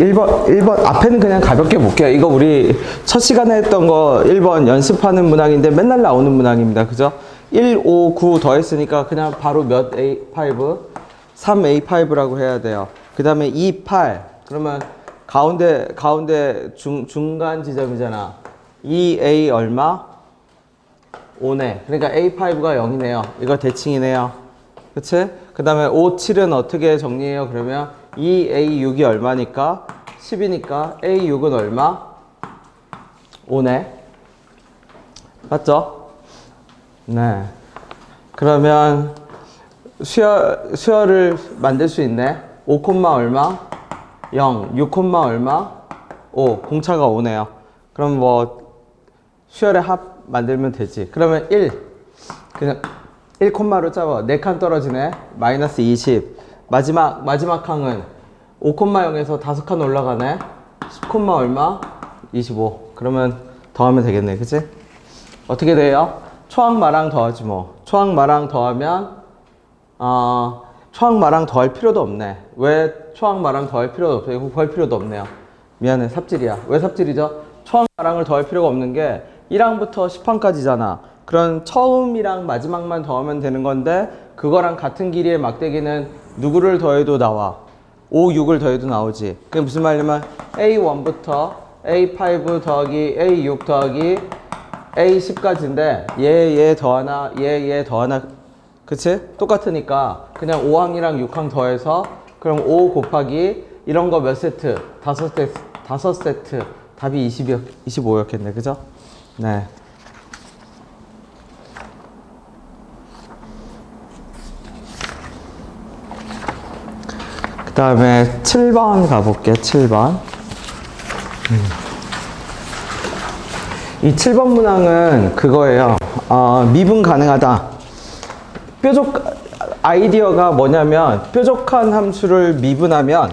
1번 앞에는 그냥 가볍게 볼게요. 이거 우리 첫 시간에 했던 거 1번 연습하는 문항인데 맨날 나오는 문항입니다. 그죠? 1, 5, 9 더했으니까 그냥 바로 몇 A5? 3A5라고 해야 돼요. 그 다음에 2, 8. 그러면 가운데 중간 지점이잖아. 2A 얼마? 5네. 그러니까 A5가 0이네요. 이거 대칭이네요. 그치? 그 다음에 5, 7은 어떻게 정리해요? 그러면 2A6이 얼마니까? 10이니까 A6은 얼마? 5네. 맞죠? 네. 그러면 수열을 만들 수 있네. 5, 얼마? 0. 6, 얼마? 5. 공차가 5네요. 그럼 뭐 수열의 합 만들면 되지. 그러면 1. 그냥 1콤마로 짜봐. 4칸 떨어지네. 마이너스 20. 마지막 항은 5,0에서 5칸 올라가네. 10, 얼마? 25. 그러면 더하면 되겠네. 그치? 어떻게 돼요? 초항마랑 더하지 뭐. 초항마랑 더하면 초항마랑 더할 필요도 없네. 왜 초항마랑 더할 필요도 없어요? 이거 구할 필요도 없네요. 미안해. 삽질이야. 왜 삽질이죠? 초항마랑을 더할 필요가 없는 게 1항부터 10항까지잖아. 그런 처음이랑 마지막만 더하면 되는 건데 그거랑 같은 길이의 막대기는 누구를 더해도 나와. 5, 6을 더해도 나오지. 그게 무슨 말이냐면 A1부터 A5 더하기 A6 더하기 A10까지인데 얘 더하나 얘 더하나 그치? 똑같으니까 그냥 5항이랑 6항 더해서 그럼 5 곱하기 이런 거 몇 세트? 5세트 답이 25였겠네. 그죠? 네. 그 다음에 7번 가볼게요. 7번. 이 7번 문항은 그거예요. 미분 가능하다. 아이디어가 뭐냐면 뾰족한 함수를 미분하면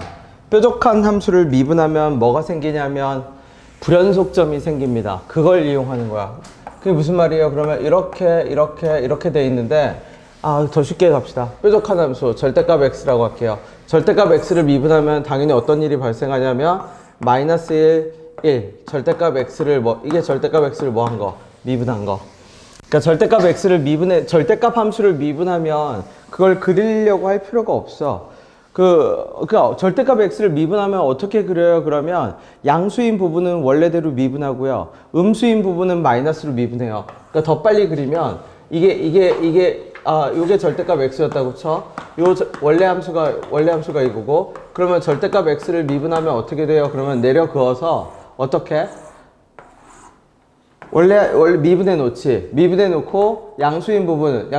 뭐가 생기냐면 불연속점이 생깁니다. 그걸 이용하는 거야. 그게 무슨 말이에요? 그러면 이렇게 돼 있는데 더 쉽게 갑시다. 뾰족한 함수 절대값 x라고 할게요. 절대값 x를 미분하면 당연히 어떤 일이 발생하냐면 마이너스 1 절대값 x를 이게 절대값 x를 뭐 한 거? 미분한 거. 그러니까 절대값 함수를 미분하면 그걸 그리려고 할 필요가 없어. 그러니까 절대값 x를 미분하면 어떻게 그려요? 그러면 양수인 부분은 원래대로 미분하고요. 음수인 부분은 마이너스로 미분해요. 그러니까 더 빨리 그리면 요게 절대값 x였다고 쳐. 원래 함수가 이거고. 그러면 절대값 x를 미분하면 어떻게 돼요? 그러면 내려 그어서 어떻게? 원래 미분해 놓지. 미분해 놓고 양수인 부분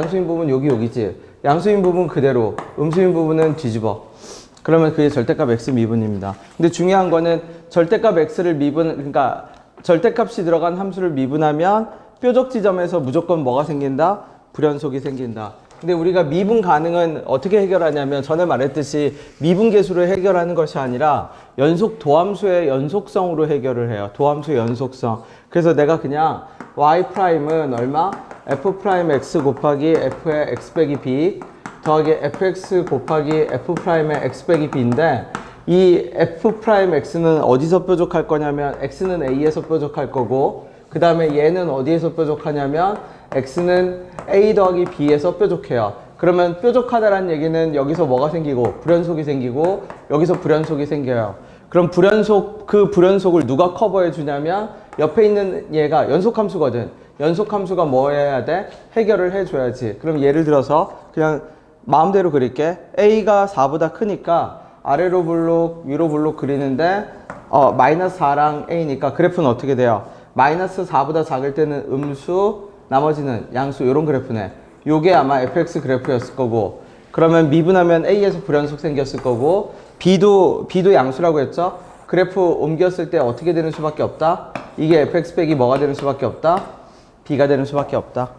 여기지. 양수인 부분 그대로, 음수인 부분은 뒤집어. 그러면 그게 절대값 x 미분입니다. 근데 중요한 거는 절대값 x를 그러니까 절대값이 들어간 함수를 미분하면 뾰족 지점에서 무조건 뭐가 생긴다? 불연속이 생긴다. 근데 우리가 미분 가능은 어떻게 해결하냐면 전에 말했듯이 미분계수로 해결하는 것이 아니라 도함수의 연속성으로 해결을 해요. 도함수의 연속성. 그래서 내가 그냥 y'은 얼마? f'x 곱하기 f의 x 빼기 b 더하기 fx 곱하기 f'의 x 빼기 b인데 이 f'x는 어디서 뾰족할 거냐면 x는 a에서 뾰족할 거고 그 다음에 얘는 어디에서 뾰족하냐면 x는 a 더하기 b에서 뾰족해요. 그러면 뾰족하다라는 얘기는 여기서 뭐가 생기고 불연속이 생기고 여기서 불연속이 생겨요. 그럼 그 불연속을 누가 커버해 주냐면 옆에 있는 얘가 연속함수거든. 연속함수가 뭐 해야 돼? 해결을 해줘야지. 그럼 예를 들어서 그냥 마음대로 그릴게. a가 4보다 크니까 아래로 블록 위로 블록 그리는데 마이너스 4랑 a니까 그래프는 어떻게 돼요? 마이너스 4보다 작을 때는 음수 나머지는 양수 이런 그래프네. 요게 아마 fx 그래프였을 거고 그러면 미분하면 a에서 불연속 생겼을 거고 b도 양수라고 했죠? 그래프 옮겼을 때 어떻게 되는 수밖에 없다? 이게 fx 빼기 뭐가 되는 수밖에 없다? b가 되는 수밖에 없다.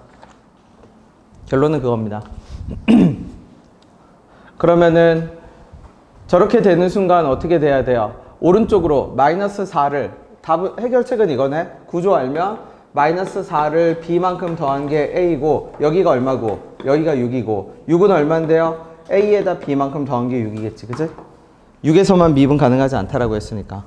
결론은 그겁니다. 그러면은 저렇게 되는 순간 어떻게 돼야 돼요? 오른쪽으로 마이너스 4를 해결책은 이거네. 구조 알면 마이너스 4를 b만큼 더한 게 a이고 여기가 얼마고 여기가 6이고 6은 얼마인데요? a에다 b만큼 더한 게 6이겠지. 그치? 6에서만 미분 가능하지 않다라고 했으니까.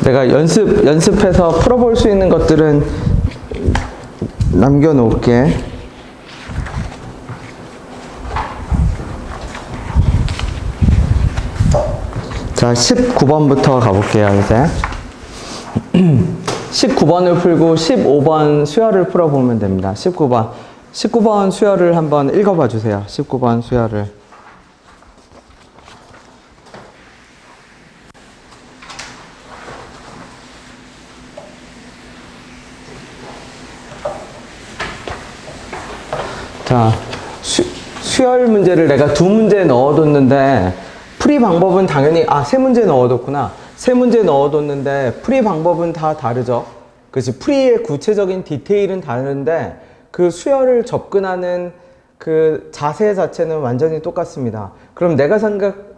내가 연습해서 풀어볼 수 있는 것들은 남겨놓을게. 자, 19번부터 가볼게요, 이제. 19번을 풀고 15번 수열을 풀어보면 됩니다. 19번 수열을 한번 읽어봐 주세요. 19번 수열을. 자, 수열 문제를 내가 두 문제 넣어뒀는데 풀이 방법은 당연히 세 문제 넣어뒀구나. 세 문제 넣어뒀는데 풀이 방법은 다 다르죠. 그렇지. 풀이의 구체적인 디테일은 다른데 그 수열을 접근하는 그 자세 자체는 완전히 똑같습니다. 그럼 내가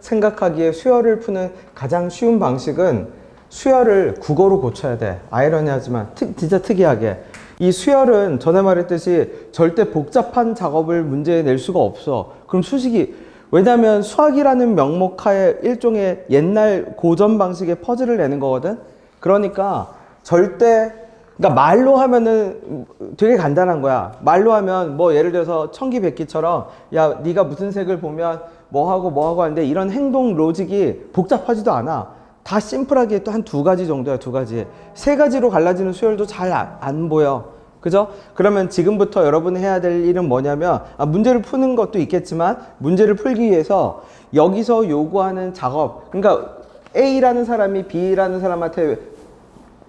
생각하기에 수열을 푸는 가장 쉬운 방식은 수열을 국어로 고쳐야 돼. 아이러니하지만 진짜 특이하게. 이 수열은 전에 말했듯이 절대 복잡한 작업을 문제에 낼 수가 없어. 그럼 수식이, 왜냐면 수학이라는 명목 하에 일종의 옛날 고전 방식의 퍼즐을 내는 거거든. 그러니까 그러니까 말로 하면은 되게 간단한 거야. 말로 하면 뭐 예를 들어서 천기백기처럼 야 네가 무슨 색을 보면 뭐 하고 하는데 이런 행동 로직이 복잡하지도 않아. 다 심플하게 또 한 두 가지 정도야. 두 가지. 세 가지로 갈라지는 수열도 잘 안 보여. 그죠? 그러면 지금부터 여러분이 해야 될 일은 뭐냐면 문제를 푸는 것도 있겠지만 문제를 풀기 위해서 여기서 요구하는 작업, 그러니까 A라는 사람이 B라는 사람한테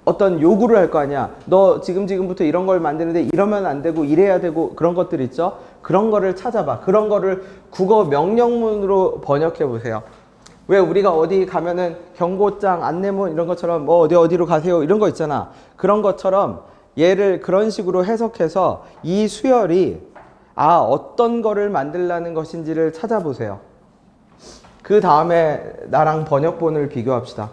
어떤 요구를 할 거 아니야. 너 지금부터 이런 걸 만드는데 이러면 안 되고 이래야 되고 그런 것들 있죠? 그런 거를 찾아봐. 그런 거를 국어 명령문으로 번역해 보세요. 왜 우리가 어디 가면은 경고장, 안내문 이런 것처럼 뭐 어디로 가세요 이런 거 있잖아. 그런 것처럼 얘를 그런 식으로 해석해서 이 수열이 어떤 거를 만들라는 것인지를 찾아보세요. 그 다음에 나랑 번역본을 비교합시다.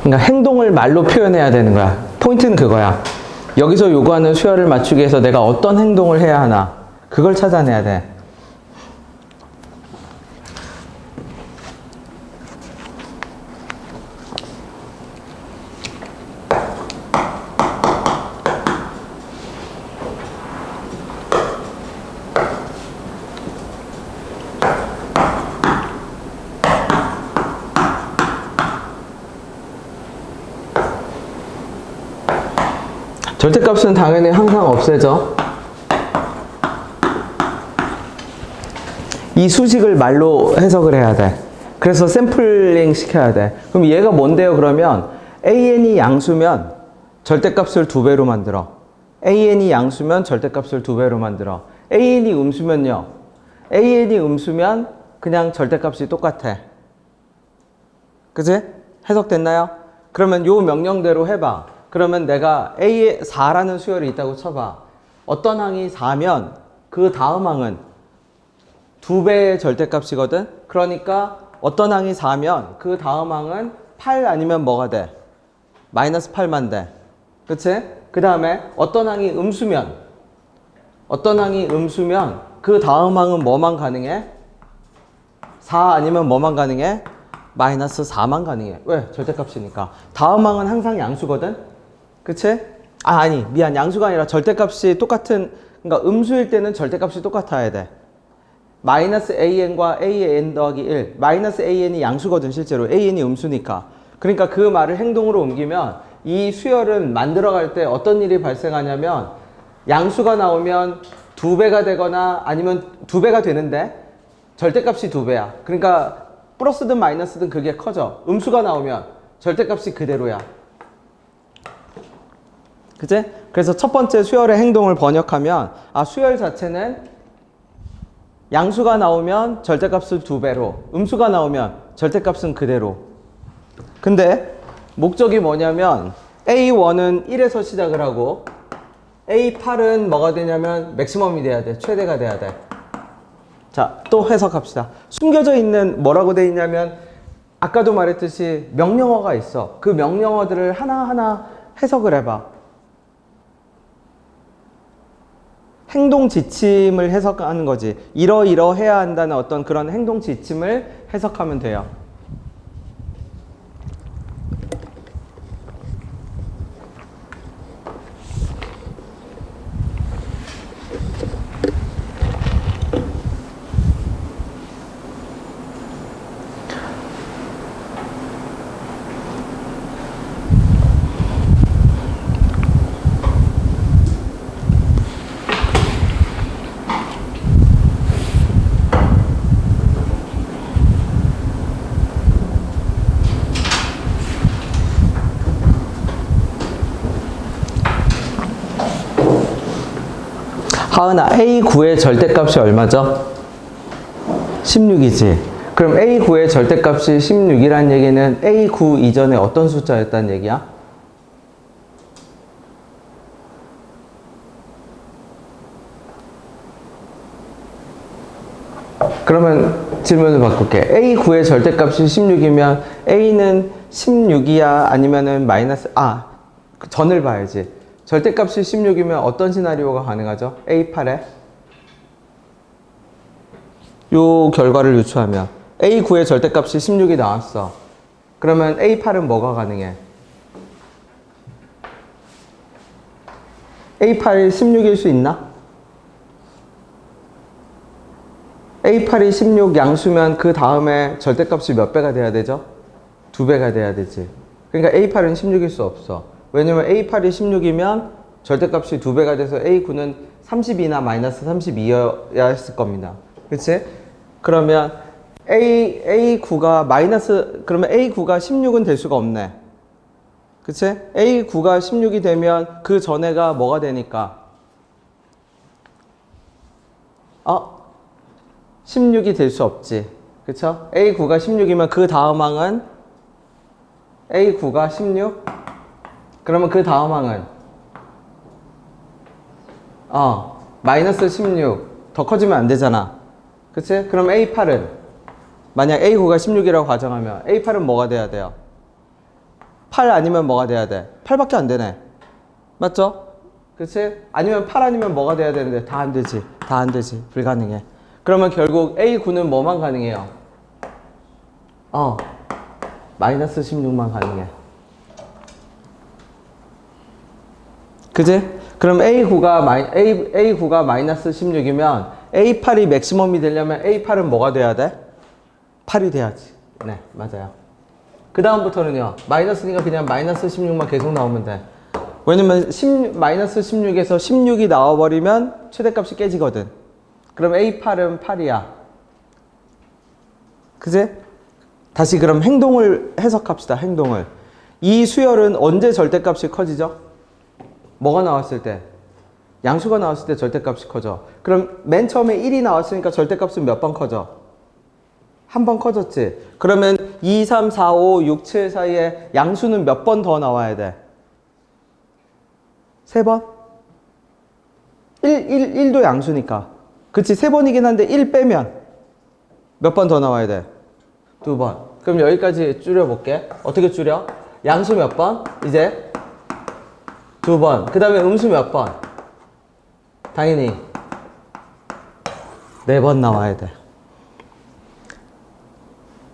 그러니까 행동을 말로 표현해야 되는 거야. 포인트는 그거야. 여기서 요구하는 수열을 맞추기 위해서 내가 어떤 행동을 해야 하나, 그걸 찾아내야 돼. 절대값은 당연히 항상 없애져. 이 수식을 말로 해석을 해야 돼. 그래서 샘플링 시켜야 돼. 그럼 얘가 뭔데요? 그러면 AN이 양수면 절대값을 2배로 만들어. AN이 양수면 절대값을 2배로 만들어. AN이 음수면요. AN이 음수면 그냥 절대값이 똑같아. 그치? 해석됐나요? 그러면 요 명령대로 해봐. 그러면 내가 A에 4라는 수열이 있다고 쳐봐. 어떤 항이 4면 그 다음 항은 2배의 절대값이거든. 그러니까 어떤 항이 4면 그 다음 항은 8 아니면 뭐가 돼? 마이너스 8만 돼. 그치? 그 다음에 어떤 항이 음수면 그 다음 항은 뭐만 가능해? 4 아니면 뭐만 가능해? 마이너스 4만 가능해. 왜? 절대값이니까. 다음 항은 항상 양수거든. 그치? 미안. 양수가 아니라 절대값이 똑같은, 그러니까 음수일 때는 절대값이 똑같아야 돼. 마이너스 AN과 AN 더하기 1. 마이너스 AN이 양수거든, 실제로. AN이 음수니까. 그러니까 그 말을 행동으로 옮기면 이 수열은 만들어갈 때 어떤 일이 발생하냐면 양수가 나오면 2배가 되거나 아니면 2배가 되는데 절대값이 2배야. 그러니까 플러스든 마이너스든 그게 커져. 음수가 나오면 절대값이 그대로야. 그치? 그래서 첫 번째 수열의 행동을 번역하면 수열 자체는 양수가 나오면 절대값은 2배로, 음수가 나오면 절대값은 그대로. 근데 목적이 뭐냐면 A1은 1에서 시작을 하고 A8은 뭐가 되냐면 맥시멈이 돼야 돼. 최대가 돼야 돼. 자, 또 해석합시다. 숨겨져 있는 뭐라고 돼 있냐면 아까도 말했듯이 명령어가 있어. 그 명령어들을 하나하나 해석을 해봐. 행동 지침을 해석하는 거지. 이러이러해야 한다는 어떤 그런 행동 지침을 해석하면 돼요. 하은아, A9의 절대값이 얼마죠? 16이지. 그럼 A9의 절대값이 16이란 얘기는 A9 이전에 어떤 숫자였다는 얘기야? 그러면 질문을 바꿀게. A9의 절대값이 16이면 A는 16이야? 아니면은 마이너스, 전을 봐야지. 절대값이 16이면 어떤 시나리오가 가능하죠? A8에 요 결과를 유추하면 A9의 절대값이 16이 나왔어. 그러면 A8은 뭐가 가능해? A8이 16일 수 있나? A8이 16 양수면 그 다음에 절대값이 몇 배가 돼야 되죠? 2배가 돼야 되지. 그러니까 A8은 16일 수 없어. 왜냐면 A8이 16이면 절대값이 2배가 돼서 A9는 32나 마이너스 32여야 했을 겁니다. 그치? 그러면 A9가 그러면 A9가 16은 될 수가 없네. 그치? A9가 16이 되면 그 전에가 뭐가 되니까? 16이 될 수 없지. 그쵸? A9가 16이면 그 다음 항은 A9가 16? 그러면 그 다음 항은 마이너스 16 더 커지면 안 되잖아. 그치? 그럼 A8은 만약 A9가 16이라고 가정하면 A8은 뭐가 돼야 돼요? 8 아니면 뭐가 돼야 돼? 8밖에 안 되네. 맞죠? 그치? 아니면 8 아니면 뭐가 돼야 되는데 다 안 되지. 다 안 되지. 불가능해. 그러면 결국 A9는 뭐만 가능해요? 마이너스 16만 가능해. 그지? 그럼 A9가 마이너스 16이면 A8이 맥시멈이 되려면 A8은 뭐가 돼야 돼? 8이 돼야지. 네, 맞아요. 그 다음부터는요, 마이너스니까 그냥 마이너스 16만 계속 나오면 돼. 왜냐면 마이너스 16에서 16이 나와버리면 최대값이 깨지거든. 그럼 A8은 8이야. 그지? 다시 그럼 행동을 해석합시다. 행동을. 이 수열은 언제 절대값이 커지죠? 뭐가 나왔을 때? 양수가 나왔을 때 절대값이 커져. 그럼 맨 처음에 1이 나왔으니까 절대값은 몇 번 커져? 한 번 커졌지. 그러면 2, 3, 4, 5, 6, 7 사이에 양수는 몇 번 더 나와야 돼? 3번? 1도 양수니까. 그치, 3번이긴 한데 1 빼면 몇 번 더 나와야 돼? 2번. 그럼 여기까지 줄여볼게. 어떻게 줄여? 양수 몇 번? 이제 2번. 그 다음에 음수 몇 번? 당연히 4번 나와야 돼.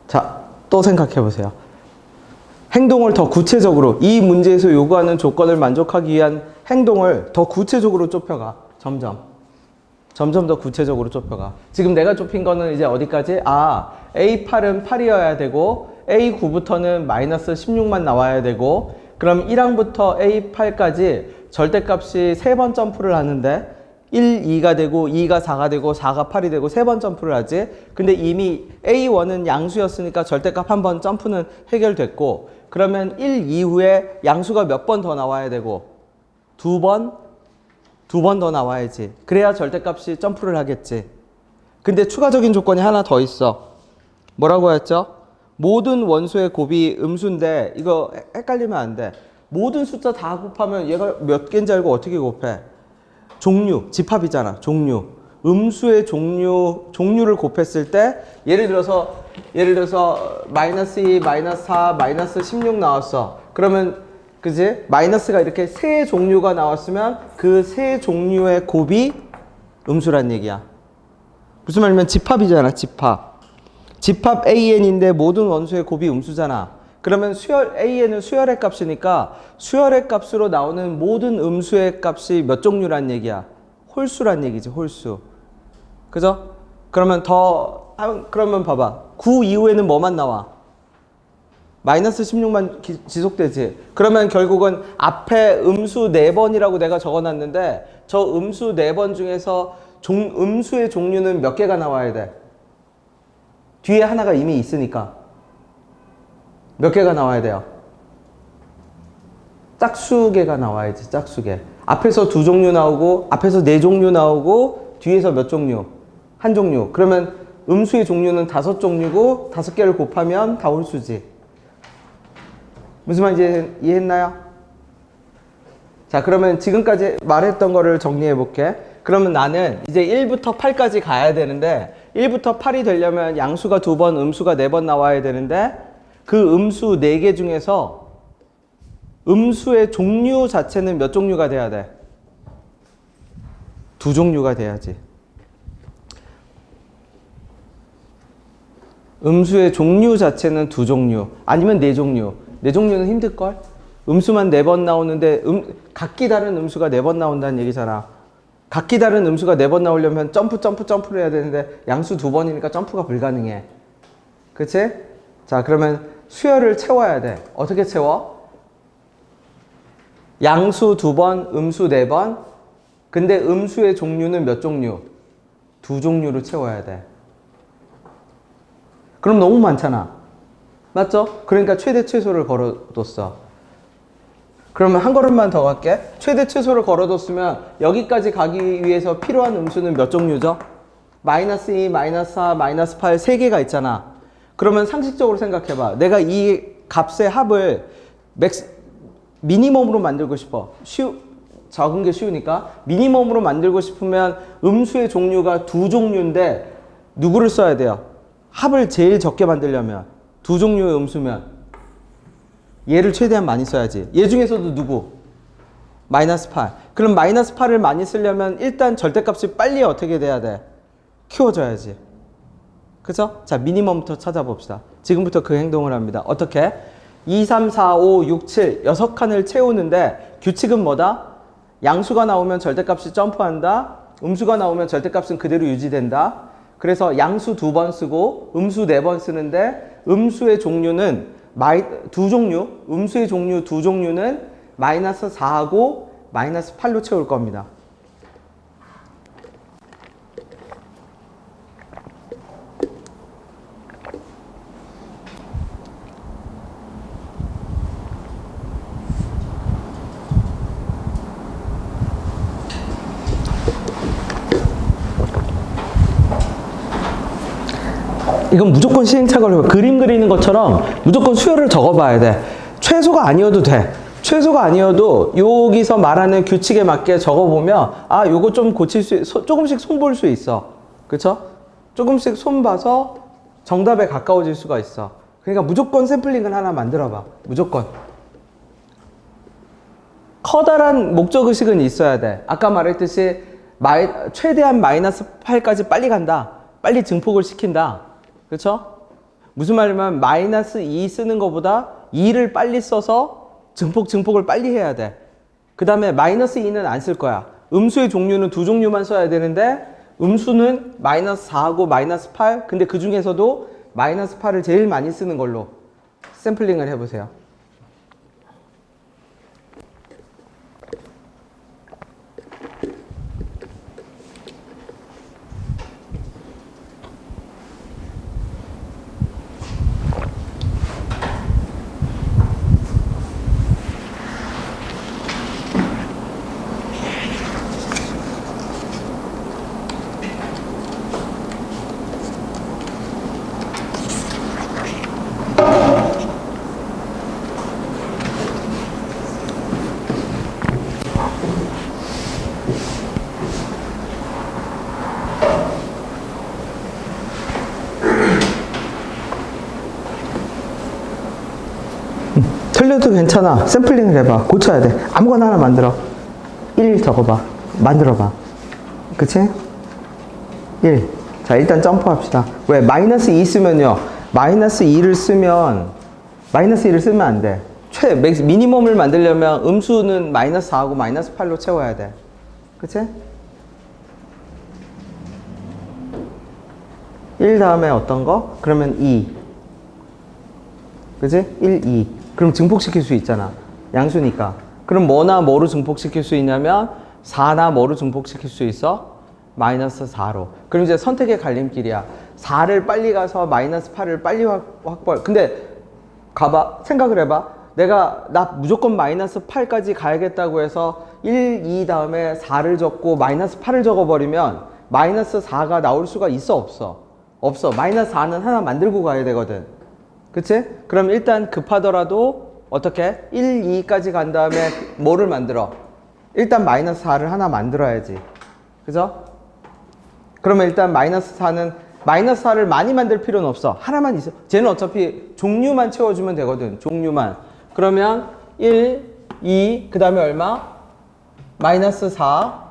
자, 또 생각해 보세요. 행동을 더 구체적으로, 이 문제에서 요구하는 조건을 만족하기 위한 행동을 더 구체적으로 좁혀가. 점점 더 구체적으로 좁혀가. 지금 내가 좁힌 거는 이제 어디까지? A8은 8이어야 되고 A9부터는 마이너스 16만 나와야 되고, 그럼 1항부터 A8까지 절대값이 3번 점프를 하는데 1, 2가 되고 2가 4가 되고 4가 8이 되고 3번 점프를 하지. 근데 이미 A1은 양수였으니까 절대값 한 번 점프는 해결됐고, 그러면 1 이후에 양수가 몇 번 더 나와야 되고 2번 더 나와야지. 그래야 절대값이 점프를 하겠지. 근데 추가적인 조건이 하나 더 있어. 뭐라고 했죠? 모든 원소의 곱이 음수인데 이거 헷갈리면 안 돼. 모든 숫자 다 곱하면 얘가 몇 개인지 알고 어떻게 곱해? 종류, 집합이잖아. 종류. 음수의 종류를 곱했을 때 예를 들어서 마이너스 2, 마이너스 4, 마이너스 16 나왔어. 그러면 그지? 마이너스가 이렇게 세 종류가 나왔으면 그 세 종류의 곱이 음수란 얘기야. 무슨 말이냐면 집합이잖아. 집합 AN인데 모든 원소의 곱이 음수잖아. 그러면 AN은 수열의 값이니까 수열의 값으로 나오는 모든 음수의 값이 몇 종류란 얘기야? 홀수란 얘기지. 홀수. 그죠? 그러면 그러면 봐봐. 9 이후에는 뭐만 나와? 마이너스 16만 지속되지. 그러면 결국은 앞에 음수 4번이라고 내가 적어놨는데 저 음수 4번 중에서 음수의 종류는 몇 개가 나와야 돼? 뒤에 하나가 이미 있으니까 몇 개가 나와야 돼요? 짝수개가 나와야지. 짝수개. 앞에서 2종류 나오고 앞에서 4종류 나오고 뒤에서 몇 종류? 한 종류. 그러면 음수의 종류는 5종류고 5개를 곱하면 다 홀수지. 무슨 말인지 이해했나요? 자, 그러면 지금까지 말했던 거를 정리해 볼게. 그러면 나는 이제 1부터 8까지 가야 되는데 1부터 8이 되려면 양수가 2번, 음수가 4번 나와야 되는데 그 음수 4개 중에서 음수의 종류 자체는 몇 종류가 돼야 돼? 2종류가 돼야지. 음수의 종류 자체는 2종류 아니면 4종류. 4종류는 힘들걸? 음수만 4번 나오는데 각기 다른 음수가 4번 나온다는 얘기잖아. 각기 다른 음수가 4번 나오려면 점프를 해야 되는데 양수 2번이니까 점프가 불가능해. 그치? 자, 그러면 수열을 채워야 돼. 어떻게 채워? 양수 2번, 음수 4번. 근데 음수의 종류는 몇 종류? 2종류로 채워야 돼. 그럼 너무 많잖아. 맞죠? 그러니까 최대 최소를 걸어뒀어. 그러면 한 걸음만 더 갈게. 최대 최소를 걸어뒀으면 여기까지 가기 위해서 필요한 음수는 몇 종류죠? 마이너스 2, 마이너스 4, 마이너스 8 3개가 있잖아. 그러면 상식적으로 생각해봐. 내가 이 값의 합을 미니멈으로 만들고 싶어. 적은 게 쉬우니까. 미니멈으로 만들고 싶으면 음수의 종류가 2종류인데 누구를 써야 돼요? 합을 제일 적게 만들려면 2종류의 음수면 얘를 최대한 많이 써야지. 얘 중에서도 누구? 마이너스 8. 그럼 마이너스 8을 많이 쓰려면 일단 절대값이 빨리 어떻게 돼야 돼? 키워줘야지. 그죠? 자, 미니멈부터 찾아봅시다. 지금부터 그 행동을 합니다. 어떻게? 2, 3, 4, 5, 6, 7 6칸을 채우는데 규칙은 뭐다? 양수가 나오면 절대값이 점프한다. 음수가 나오면 절대값은 그대로 유지된다. 그래서 양수 2번 쓰고 음수 4번 쓰는데 음수의 종류는 2종류, 음수의 종류 2종류는 마이너스 4하고 마이너스 8로 채울 겁니다. 이건 무조건 시행착오를 그림 그리는 것처럼 무조건 수열을 적어봐야 돼. 최소가 아니어도 돼. 최소가 아니어도 여기서 말하는 규칙에 맞게 적어보면 아, 요거 좀 조금씩 손볼 수 있어. 그쵸? 조금씩 손봐서 정답에 가까워질 수가 있어. 그러니까 무조건 샘플링을 하나 만들어봐. 무조건. 커다란 목적의식은 있어야 돼. 아까 말했듯이 최대한 마이너스 8까지 빨리 간다. 빨리 증폭을 시킨다. 그렇죠? 무슨 말이냐면 마이너스 2 쓰는 것보다 2를 빨리 써서 증폭을 빨리 해야 돼. 그 다음에 마이너스 2는 안 쓸 거야. 음수의 종류는 2종류만 써야 되는데 음수는 마이너스 4하고 마이너스 8 근데 그 중에서도 마이너스 8을 제일 많이 쓰는 걸로 샘플링을 해보세요. 틀려도 괜찮아. 샘플링을 해봐. 고쳐야 돼. 아무거나 하나 만들어. 1 적어봐. 만들어봐. 그치? 1. 자, 일단 점프합시다. 왜? 마이너스 2 쓰면요. 마이너스 2를 쓰면 안 돼. 미니멈을 만들려면 음수는 마이너스 4하고 마이너스 8로 채워야 돼. 그치? 1 다음에 어떤 거? 그러면 2. 그치? 1, 2. 그럼 증폭시킬 수 있잖아. 양수니까. 그럼 뭐나 뭐로 증폭시킬 수 있냐면 4나 뭐로 증폭시킬 수 있어? 마이너스 4로. 그럼 이제 선택의 갈림길이야. 4를 빨리 가서 마이너스 8을 빨리 확보할. 근데 가봐. 생각을 해봐. 나 무조건 마이너스 8까지 가야겠다고 해서 1, 2 다음에 4를 적고 마이너스 8을 적어버리면 마이너스 4가 나올 수가 있어? 없어? 없어. 마이너스 4는 하나 만들고 가야 되거든. 그치? 그럼 일단 급하더라도 어떻게? 1, 2까지 간 다음에 뭐를 만들어? 일단 마이너스 4를 하나 만들어야지. 그죠? 그러면 일단 마이너스 4를 많이 만들 필요는 없어. 하나만 있어. 쟤는 어차피 종류만 채워주면 되거든. 종류만. 그러면 1, 2, 그 다음에 얼마? 마이너스 4.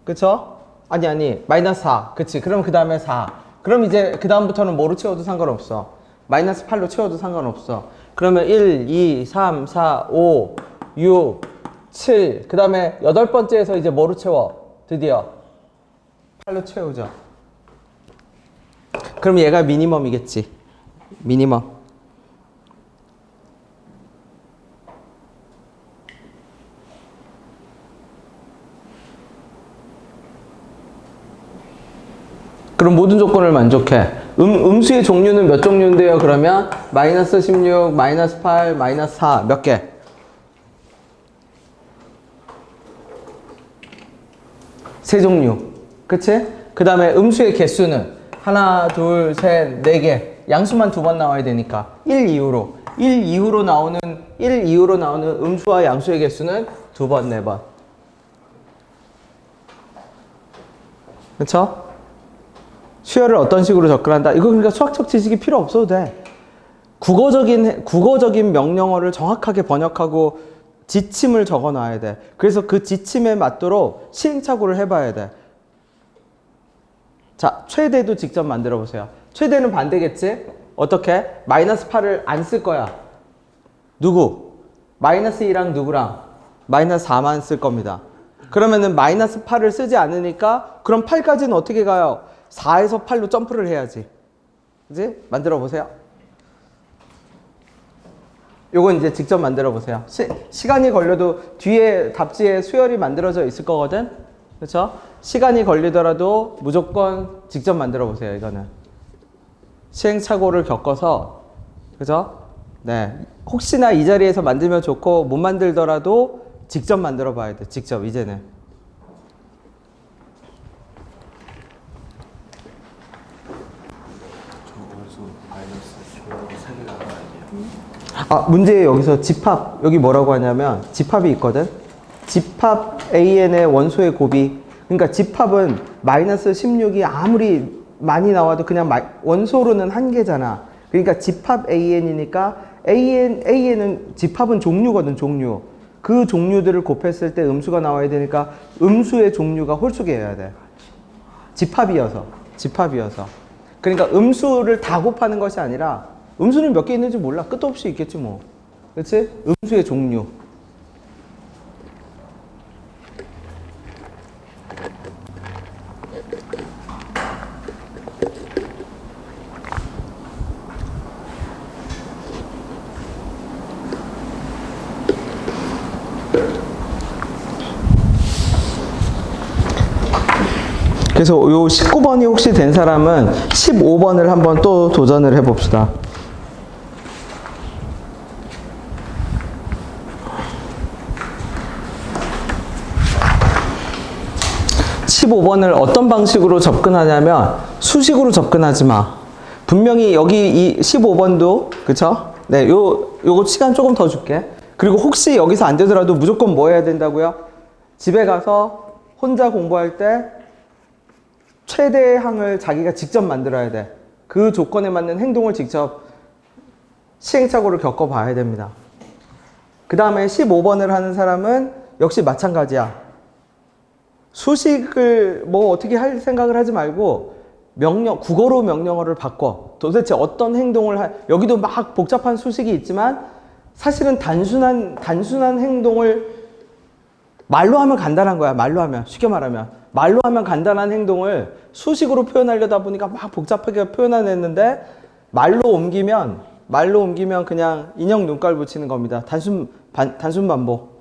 그쵸? 아니. 마이너스 4. 그치. 그럼 그 다음에 4. 그럼 이제 그 다음부터는 뭐로 채워도 상관없어. 마이너스 8로 채워도 상관없어. 그러면 1, 2, 3, 4, 5, 6, 7. 그 다음에 8번째에서 이제 뭐로 채워? 드디어 8로 채우죠. 그럼 얘가 미니멈이겠지. 미니멈. 그럼 모든 조건을 만족해. 음수의 종류는 몇 종류인데요? 그러면 마이너스 16, 마이너스 8, 마이너스 4 몇 개? 세 종류. 그치? 그 다음에 음수의 개수는 하나, 둘, 셋, 네 개. 양수만 2번 나와야 되니까 1 이후로 1 이후로 나오는 음수와 양수의 개수는 2번, 4번. 그쵸? 수열을 어떤 식으로 접근한다? 이거 그러니까 수학적 지식이 필요 없어도 돼. 국어적인 명령어를 정확하게 번역하고 지침을 적어 놔야 돼. 그래서 그 지침에 맞도록 시행착오를 해봐야 돼. 자, 최대도 직접 만들어 보세요. 최대는 반대겠지? 어떻게? 마이너스 8을 안 쓸 거야. 누구? 마이너스 2랑 누구랑? 마이너스 4만 쓸 겁니다. 그러면은 마이너스 8을 쓰지 않으니까 그럼 8까지는 어떻게 가요? 4에서 8로 점프를 해야지. 그지? 만들어 보세요. 요건 이제 직접 만들어 보세요. 시간이 걸려도 뒤에 답지에 수열이 만들어져 있을 거거든? 그렇죠? 시간이 걸리더라도 무조건 직접 만들어 보세요. 이거는 시행착오를 겪어서, 그죠? 네, 혹시나 이 자리에서 만들면 좋고 못 만들더라도 직접 만들어 봐야 돼. 직접 이제는. 문제 여기서 집합, 여기 뭐라고 하냐면 집합이 있거든. 집합 AN의 원소의 곱이. 그러니까 집합은 마이너스 16이 아무리 많이 나와도 그냥 원소로는 한 개잖아. 그러니까 집합 AN이니까 AN은 집합은 종류거든. 종류. 그 종류들을 곱했을 때 음수가 나와야 되니까 음수의 종류가 홀수계여야 돼. 집합이어서. 그러니까 음수를 다 곱하는 것이 아니라 음수는 몇 개 있는지 몰라. 끝도 없이 있겠지 뭐. 그렇지? 음수의 종류. 그래서 요 19번이 혹시 된 사람은 15번을 한번 또 도전을 해봅시다. 15번을 어떤 방식으로 접근하냐면 수식으로 접근하지 마. 분명히 여기 이 15번도 그쵸? 네, 요거 시간 조금 더 줄게. 그리고 혹시 여기서 안 되더라도 무조건 뭐 해야 된다고요? 집에 가서 혼자 공부할 때 최대의 항을 자기가 직접 만들어야 돼. 그 조건에 맞는 행동을 직접 시행착오를 겪어봐야 됩니다. 그 다음에 15번을 하는 사람은 역시 마찬가지야. 수식을 뭐 어떻게 할 생각을 하지 말고 국어로 명령어를 바꿔. 도대체 어떤 행동을 여기도 막 복잡한 수식이 있지만 사실은 단순한 행동을 말로 하면 간단한 거야. 말로 하면. 쉽게 말하면. 말로 하면 간단한 행동을 수식으로 표현하려다 보니까 막 복잡하게 표현해냈는데 말로 옮기면 그냥 인형 눈깔 붙이는 겁니다. 단순 반복.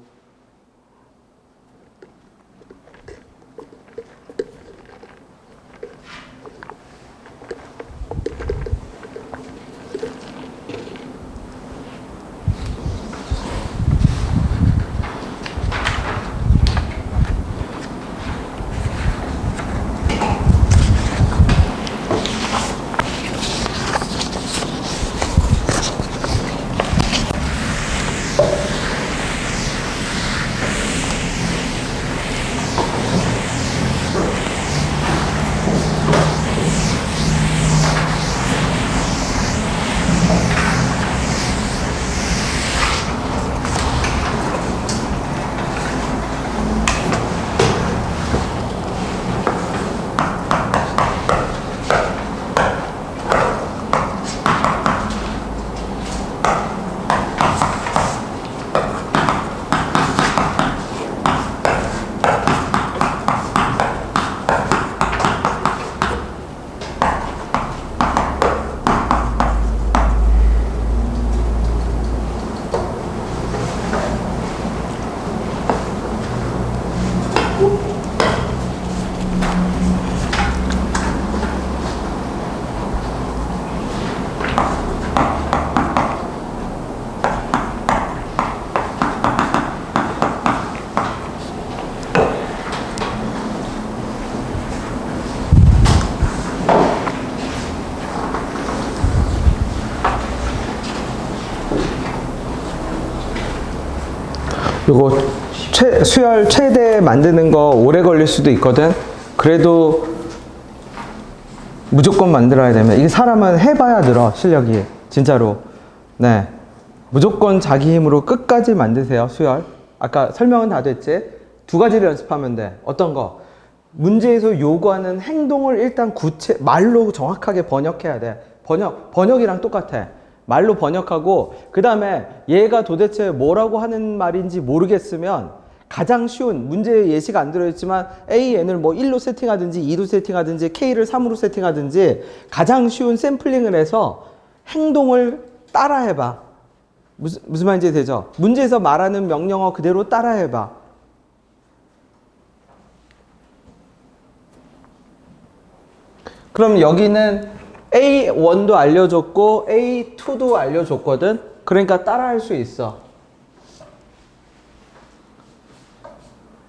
그리고 수열 최대 만드는 거 오래 걸릴 수도 있거든. 그래도 무조건 만들어야 되면 이게 사람은 해봐야 늘어 실력이 진짜로. 네, 무조건 자기 힘으로 끝까지 만드세요. 수열 아까 설명은 다 됐지. 두 가지를 연습하면 돼. 어떤 거? 문제에서 요구하는 행동을 일단 말로 정확하게 번역해야 돼. 번역이랑 똑같아. 말로 번역하고 그 다음에 얘가 도대체 뭐라고 하는 말인지 모르겠으면 가장 쉬운 문제에 예시가 안 들어있지만 A, N을 뭐 1로 세팅하든지 2로 세팅하든지 K를 3으로 세팅하든지 가장 쉬운 샘플링을 해서 행동을 따라해봐. 무슨 말인지 되죠? 문제에서 말하는 명령어 그대로 따라해봐. 그럼 여기는 A1도 알려줬고 A2도 알려줬거든. 그러니까 따라할 수 있어.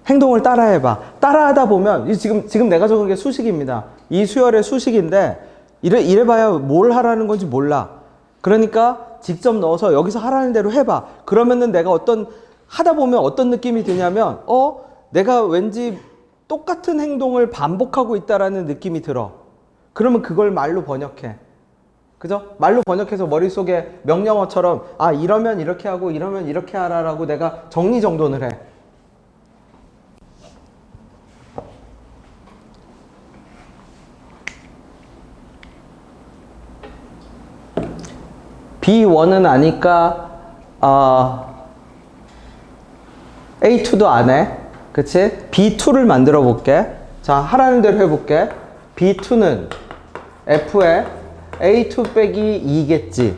행동을 따라해봐. 따라하다 보면 지금 내가 적은 게 수식입니다. 이 수열의 수식인데 이래봐야 뭘 하라는 건지 몰라. 그러니까 직접 넣어서 여기서 하라는 대로 해봐. 그러면은 내가 하다 보면 어떤 느낌이 드냐면 내가 왠지 똑같은 행동을 반복하고 있다라는 느낌이 들어. 그러면 그걸 말로 번역해. 그죠? 말로 번역해서 머릿속에 명령어처럼 이러면 이렇게 하고 이러면 이렇게 하라라고 내가 정리정돈을 해. B1은 아니까 A2도 안 해. 그치? B2를 만들어 볼게. 자, 하라는 대로 해볼게. B2는 F에 A2 빼기 2겠지.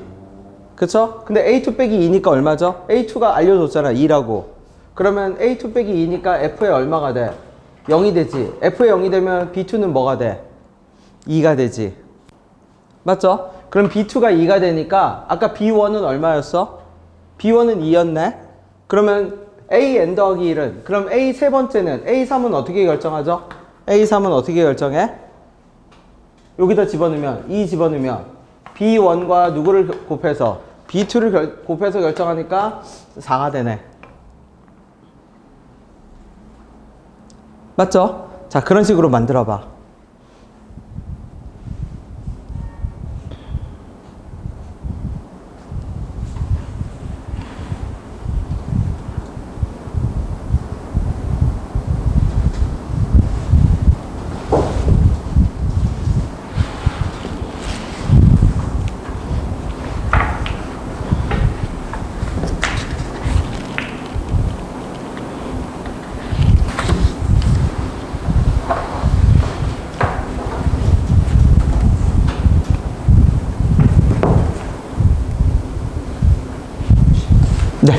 그쵸? 근데 A2 빼기 2니까 얼마죠? A2가 알려줬잖아. 2라고. 그러면 A2 빼기 2니까 F에 얼마가 돼? 0이 되지. F에 0이 되면 B2는 뭐가 돼? 2가 되지. 맞죠? 그럼 B2가 2가 되니까 아까 B1은 얼마였어? B1은 2였네? 그러면 A n 더하기 1은 그럼 A 세 번째는 A3은 어떻게 결정하죠? A3은 어떻게 결정해? 여기다 집어넣으면 2 집어넣으면 B1과 누구를 곱해서 B2를 곱해서 결정하니까 4가 되네. 맞죠? 자, 그런 식으로 만들어 봐. 네.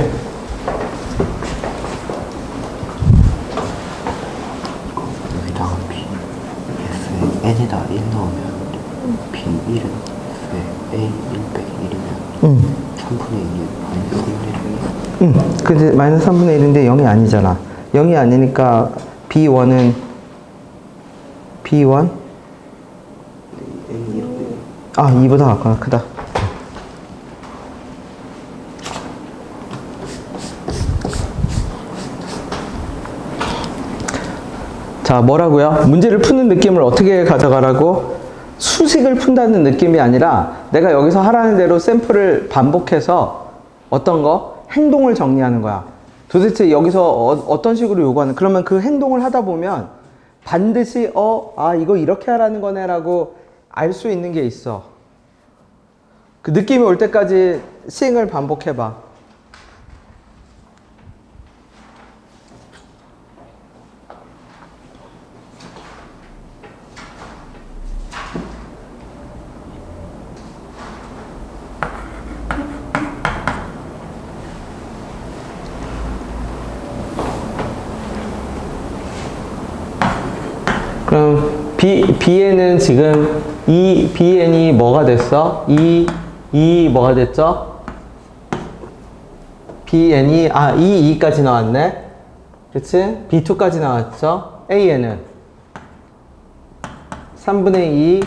여기다가 B, S에 N에다 1 넣으면 B 1은 S에 A 1 빼기 1이면 3분의 1이 마이너스 3분의 1이 근데 마이너스 3분의 1인데 0이 아니잖아. 0이 아니니까 B1은 B1? N 2 아, 2보다 크다. 자, 뭐라고요? 문제를 푸는 느낌을 어떻게 가져가라고? 수식을 푼다는 느낌이 아니라 내가 여기서 하라는 대로 샘플을 반복해서 어떤 거? 행동을 정리하는 거야. 도대체 여기서 어떤 식으로 요구하는, 그러면 그 행동을 하다 보면 반드시 이거 이렇게 하라는 거네 라고 알 수 있는 게 있어. 그 느낌이 올 때까지 스윙을 반복해봐. 그럼 B에는 지금 이 BN이 뭐가 됐어? 이 뭐가 됐죠? BN이 이 2까지 나왔네. 그치? B2까지 나왔죠? AN은 3분의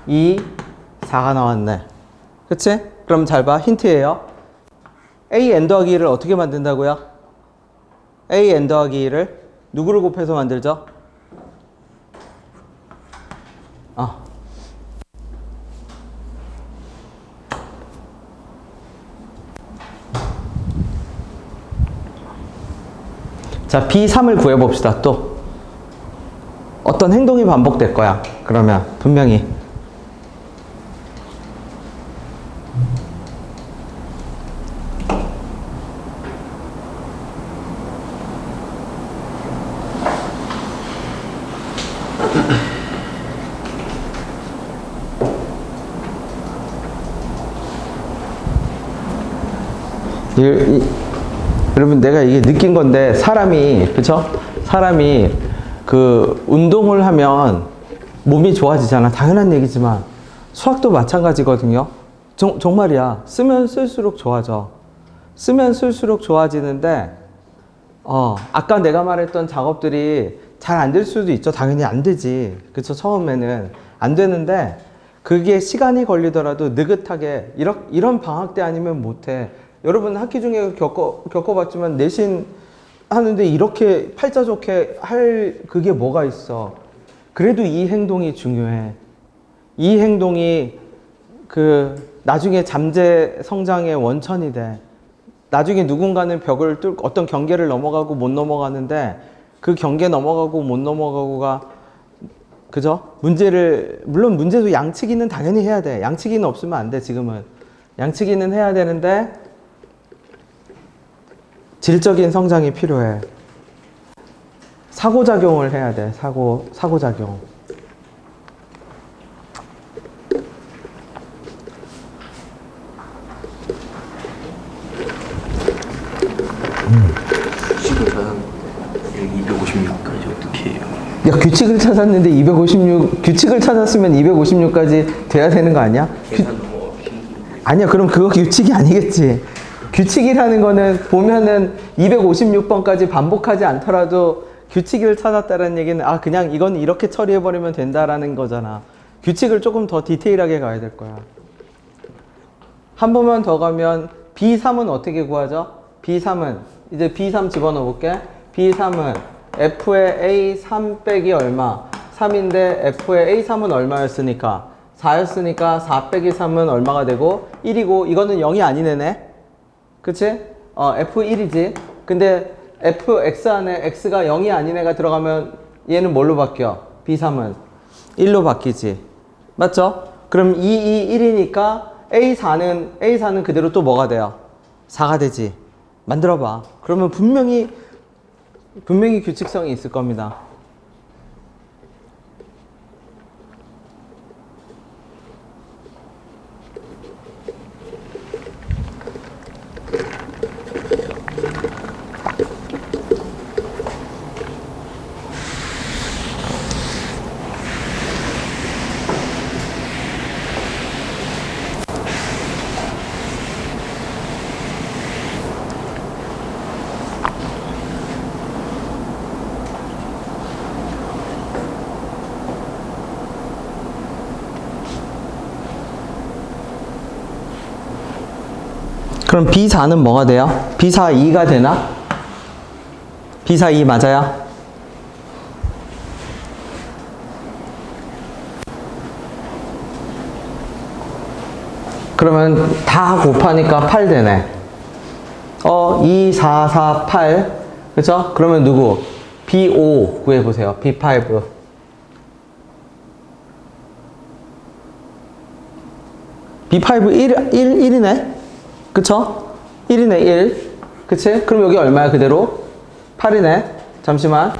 2, 4가 나왔네. 그치? 그럼 잘 봐. 힌트예요. AN 더하기 2를 어떻게 만든다고요? AN 더하기 2를 누구를 곱해서 만들죠? 자, B3을 구해봅시다. 또 어떤 행동이 반복될 거야. 그러면 분명히 여러분, 내가 이게 느낀 건데, 그쵸? 사람이 그 운동을 하면 몸이 좋아지잖아. 당연한 얘기지만 수학도 마찬가지거든요. 정말이야. 쓰면 쓸수록 좋아져. 쓰면 쓸수록 좋아지는데, 아까 내가 말했던 작업들이 잘 안 될 수도 있죠. 당연히 안 되지. 그쵸? 처음에는 안 되는데, 그게 시간이 걸리더라도 느긋하게, 이런 방학 때 아니면 못해. 여러분 학기 중에 겪어봤지만 내신 하는데 이렇게 팔자 좋게 할 그게 뭐가 있어. 그래도 이 행동이 중요해. 이 행동이 나중에 잠재 성장의 원천이 돼. 나중에 누군가는 벽을 뚫고 어떤 경계를 넘어가고 못 넘어가는데, 그 경계 넘어가고 못 넘어가고가, 그죠? 물론 문제도 양치기는 당연히 해야 돼. 양치기는 없으면 안 돼, 지금은. 양치기는 해야 되는데, 질적인 성장이 필요해. 사고작용을 해야 돼. 사고작용. 규칙을 찾았는데 여기 256까지 어떻게 해요? 야, 규칙을 찾았는데 규칙을 찾았으면 256까지 돼야 되는 거 아니야? 계산 너무 힘든데. 아니야, 그럼 그거 규칙이 아니겠지. 규칙이라는 거는 보면은 256번까지 반복하지 않더라도 규칙을 찾았다는 얘기는 그냥 이건 이렇게 처리해버리면 된다라는 거잖아. 규칙을 조금 더 디테일하게 가야 될 거야. 한 번만 더 가면 B3은 어떻게 구하죠? B3은 이제 B3 집어넣어 볼게. B3은 F의 A3 빼기 얼마? 3인데 F의 A3은 얼마였으니까? 4였으니까 4 빼기 3은 얼마가 되고? 1이고 이거는 0이 아니네. 그치? F1이지. 근데 Fx 안에 x가 0이 아닌 애가 들어가면 얘는 뭘로 바뀌어? B3은 1로 바뀌지. 맞죠? 그럼 1이니까 A4는 그대로 또 뭐가 돼요? 4가 되지. 만들어봐. 그러면 분명히 규칙성이 있을 겁니다. 그럼 B4는 뭐가 돼요? B4 2가 되나? B4 2 맞아요? 그러면 다 곱하니까 8 되네. 2, 4, 4, 8. 그쵸? 그러면 누구? B5 구해보세요. B5. B5 1이네? 그쵸? 1이네, 1. 그치? 그럼 여기 얼마야, 그대로? 8이네. 잠시만.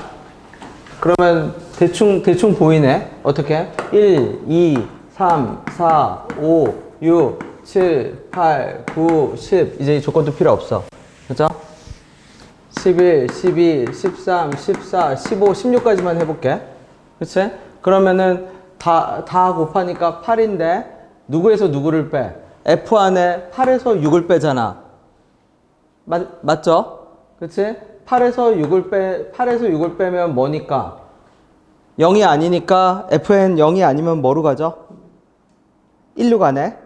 그러면 대충 보이네. 어떻게? 1, 2, 3, 4, 5, 6, 7, 8, 9, 10. 이제 이 조건도 필요 없어. 그죠? 11, 12, 13, 14, 15, 16까지만 해볼게. 그치? 그러면은 다 곱하니까 8인데, 누구에서 누구를 빼? F 안에 8에서 6을 빼잖아. 맞죠? 그치? 8에서 6을 빼면 뭐니까? 0이 아니니까, Fn 0이 아니면 뭐로 가죠? 1로 가네?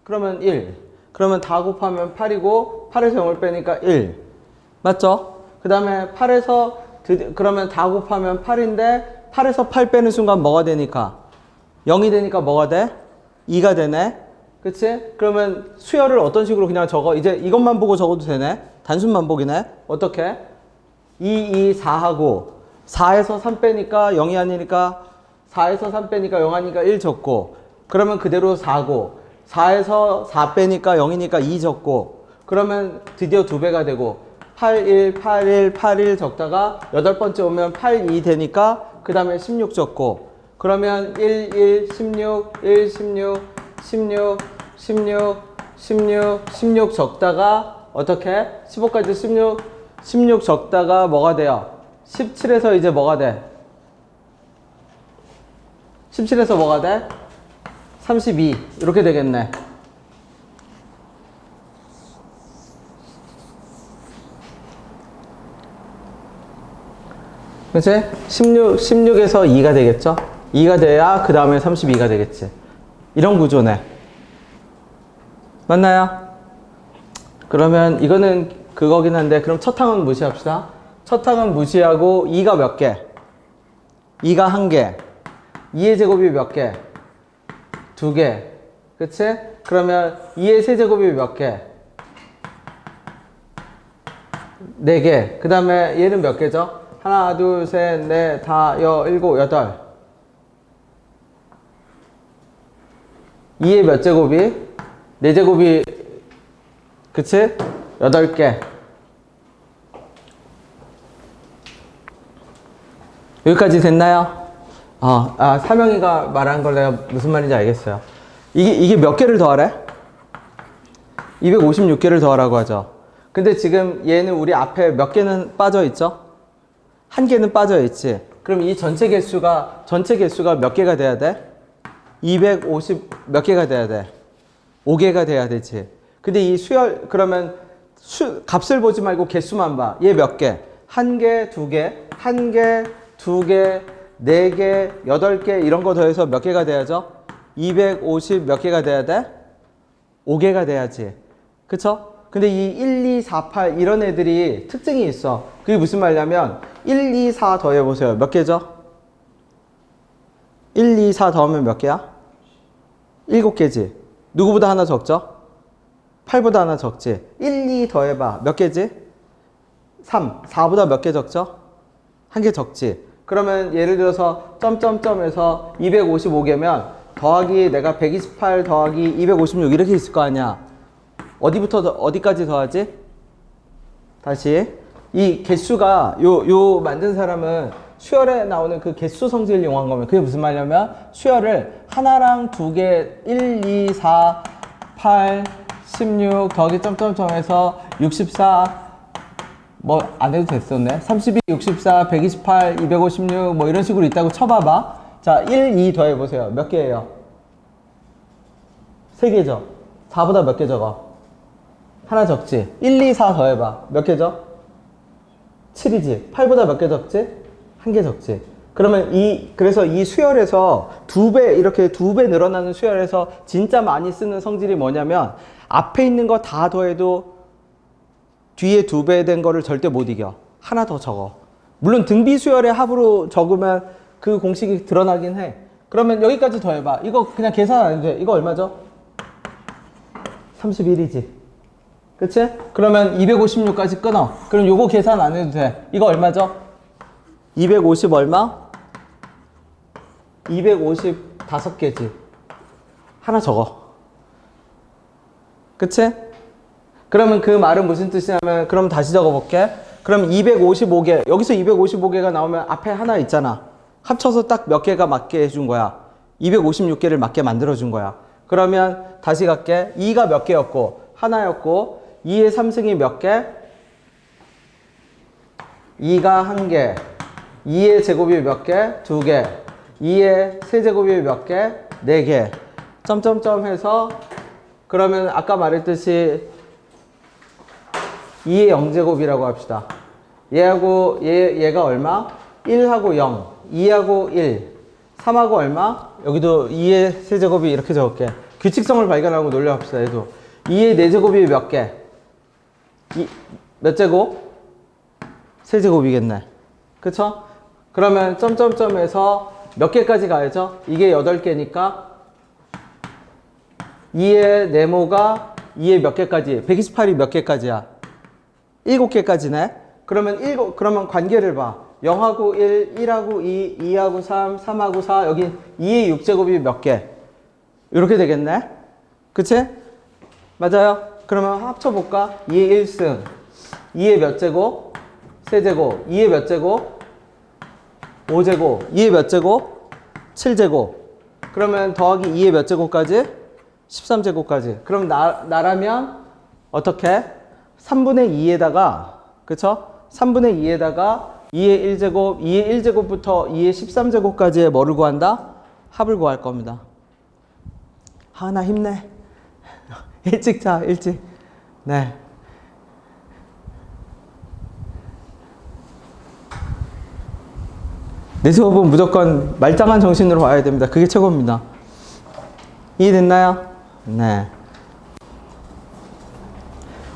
그러면 1. 그러면 다 곱하면 8이고, 8에서 0을 빼니까 1. 맞죠? 그 다음에 8에서, 그러면 다 곱하면 8인데, 8에서 8 빼는 순간 뭐가 되니까? 0이 되니까 뭐가 돼? 2가 되네? 그치? 그러면 수열을 어떤 식으로 그냥 적어? 이제 이것만 보고 적어도 되네? 단순 반복이네? 어떻게? 2, 2, 4하고, 4에서 3 빼니까 0이 아니니까, 4에서 3 빼니까 0 아니니까 1 적고, 그러면 그대로 4고, 4에서 4 빼니까 0이니까 2 적고, 그러면 드디어 2배가 되고, 8, 1, 8, 1, 8, 1 적다가 8번째 오면 8, 2 되니까 그 다음에 16 적고, 그러면 1, 1, 16, 1, 16, 16, 16, 16, 16 적다가 어떻게? 15까지 16 적다가 뭐가 돼요? 17에서 이제 뭐가 돼? 17에서 뭐가 돼? 32 이렇게 되겠네. 그치? 16에서 2가 되겠죠? 2가 돼야 그 다음에 32가 되겠지. 이런 구조네. 맞나요? 그러면 이거는 그거긴 한데, 그럼 첫 항은 무시합시다. 첫 항은 무시하고 2가 몇 개? 2가 1개. 2의 제곱이 몇 개? 2개. 그치? 그러면 2의 세제곱이 몇 개? 4개. 그 다음에 얘는 몇 개죠? 하나, 둘, 셋, 넷, 다, 일곱, 여덟. 2의 몇 제곱이? 4제곱이, 그치? 8개. 여기까지 됐나요? 사명이가 말한 걸 내가 무슨 말인지 알겠어요. 이게 몇 개를 더하래? 256개를 더하라고 하죠. 근데 지금 얘는 우리 앞에 몇 개는 빠져 있죠? 한 개는 빠져 있지. 그럼 이 전체 개수가 몇 개가 돼야 돼? 250 몇 개가 돼야 돼? 5개가 돼야 되지. 근데 이 수열, 그러면 값을 보지 말고 개수만 봐. 얘 몇 개? 1개, 2개, 1개, 2개, 4개, 8개 이런 거 더해서 몇 개가 돼야죠? 250 몇 개가 돼야 돼? 5개가 돼야지. 그쵸? 근데 이 1, 2, 4, 8 이런 애들이 특징이 있어. 그게 무슨 말이냐면 1, 2, 4 더해보세요. 몇 개죠? 1, 2, 4 더하면 몇 개야? 7개지. 누구보다 하나 적죠? 8보다 하나 적지. 1, 2 더해봐. 몇 개지? 3. 4보다 몇 개 적죠? 한 개 적지. 그러면 예를 들어서 점점점에서 255개면 더하기 내가 128 더하기 256 이렇게 있을 거 아니야. 어디부터 어디까지 더하지? 다시 이 개수가 요 만든 사람은 수열에 나오는 그 개수 성질을 이용한 거면 그게 무슨 말이냐면 수열을 하나랑 두 개 1, 2, 4, 8, 16 더하기 점점점에서 64 뭐 안 해도 됐었네. 32, 64, 128, 256 뭐 이런 식으로 있다고 쳐봐봐. 자, 1, 2 더해보세요. 몇 개예요? 3개죠. 4보다 몇 개 적어? 하나 적지. 1, 2, 4 더해봐. 몇 개죠? 7이지. 8보다 몇 개 적지? 한 개 적지. 그러면 그래서 이 수열에서 이렇게 두 배 늘어나는 수열에서 진짜 많이 쓰는 성질이 뭐냐면 앞에 있는 거 다 더해도 뒤에 2배 된 거를 절대 못 이겨. 하나 더 적어. 물론 등비수열의 합으로 적으면 그 공식이 드러나긴 해. 그러면 여기까지 더해봐. 이거 그냥 계산 안 해도 돼. 이거 얼마죠? 31이지. 그치? 그러면 256까지 끊어. 그럼 요거 계산 안 해도 돼. 이거 얼마죠? 250 얼마? 255개지. 하나 적어. 그치? 그러면 그 말은 무슨 뜻이냐면, 그럼 다시 적어볼게. 그럼 255개, 여기서 255개가 나오면 앞에 하나 있잖아. 합쳐서 딱 몇 개가 맞게 해준 거야. 256개를 맞게 만들어준 거야. 그러면 다시 갈게. 2가 몇 개였고, 하나였고, 2의 3승이 몇 개? 2가 1개. 2의 제곱이 몇 개? 2개. 2의 세제곱이 몇 개? 4개. 점점점 해서, 그러면 아까 말했듯이 2의 0제곱이라고 합시다. 얘가 얼마? 1하고 0, 2하고 1, 3하고 얼마? 여기도 2의 세제곱이 이렇게 적을게. 규칙성을 발견하고 놀려합시다. 얘도 2의 4제곱이 몇 개? 몇 제곱? 세제곱이겠네. 그쵸? 그러면 점점점에서 몇 개까지 가야죠? 이게 8개니까 2의 네모가 2의 몇 개까지? 128이 몇 개까지야? 7개까지네? 그러면 관계를 봐. 0하고 1, 1하고 2, 2하고 3, 3하고 4, 여기 2의 6제곱이 몇 개? 이렇게 되겠네? 그치? 맞아요? 그러면 합쳐볼까? 2의 1승, 2의 몇 제곱? 세제곱, 2의 몇 제곱? 5제곱, 2의 몇 제곱? 7제곱. 그러면 더하기 2의 몇 제곱까지? 13제곱까지. 그럼 나라면 어떻게? 3분의 2에다가, 그쵸? 3분의 2에다가 2의 1제곱, 2의 1제곱부터 2의 13제곱까지의 뭐를 구한다? 합을 구할 겁니다. 하나 힘내. 일찍 자, 일찍. 네. 내 수업은 무조건 말짱한 정신으로 와야 됩니다. 그게 최고입니다. 이해됐나요? 네.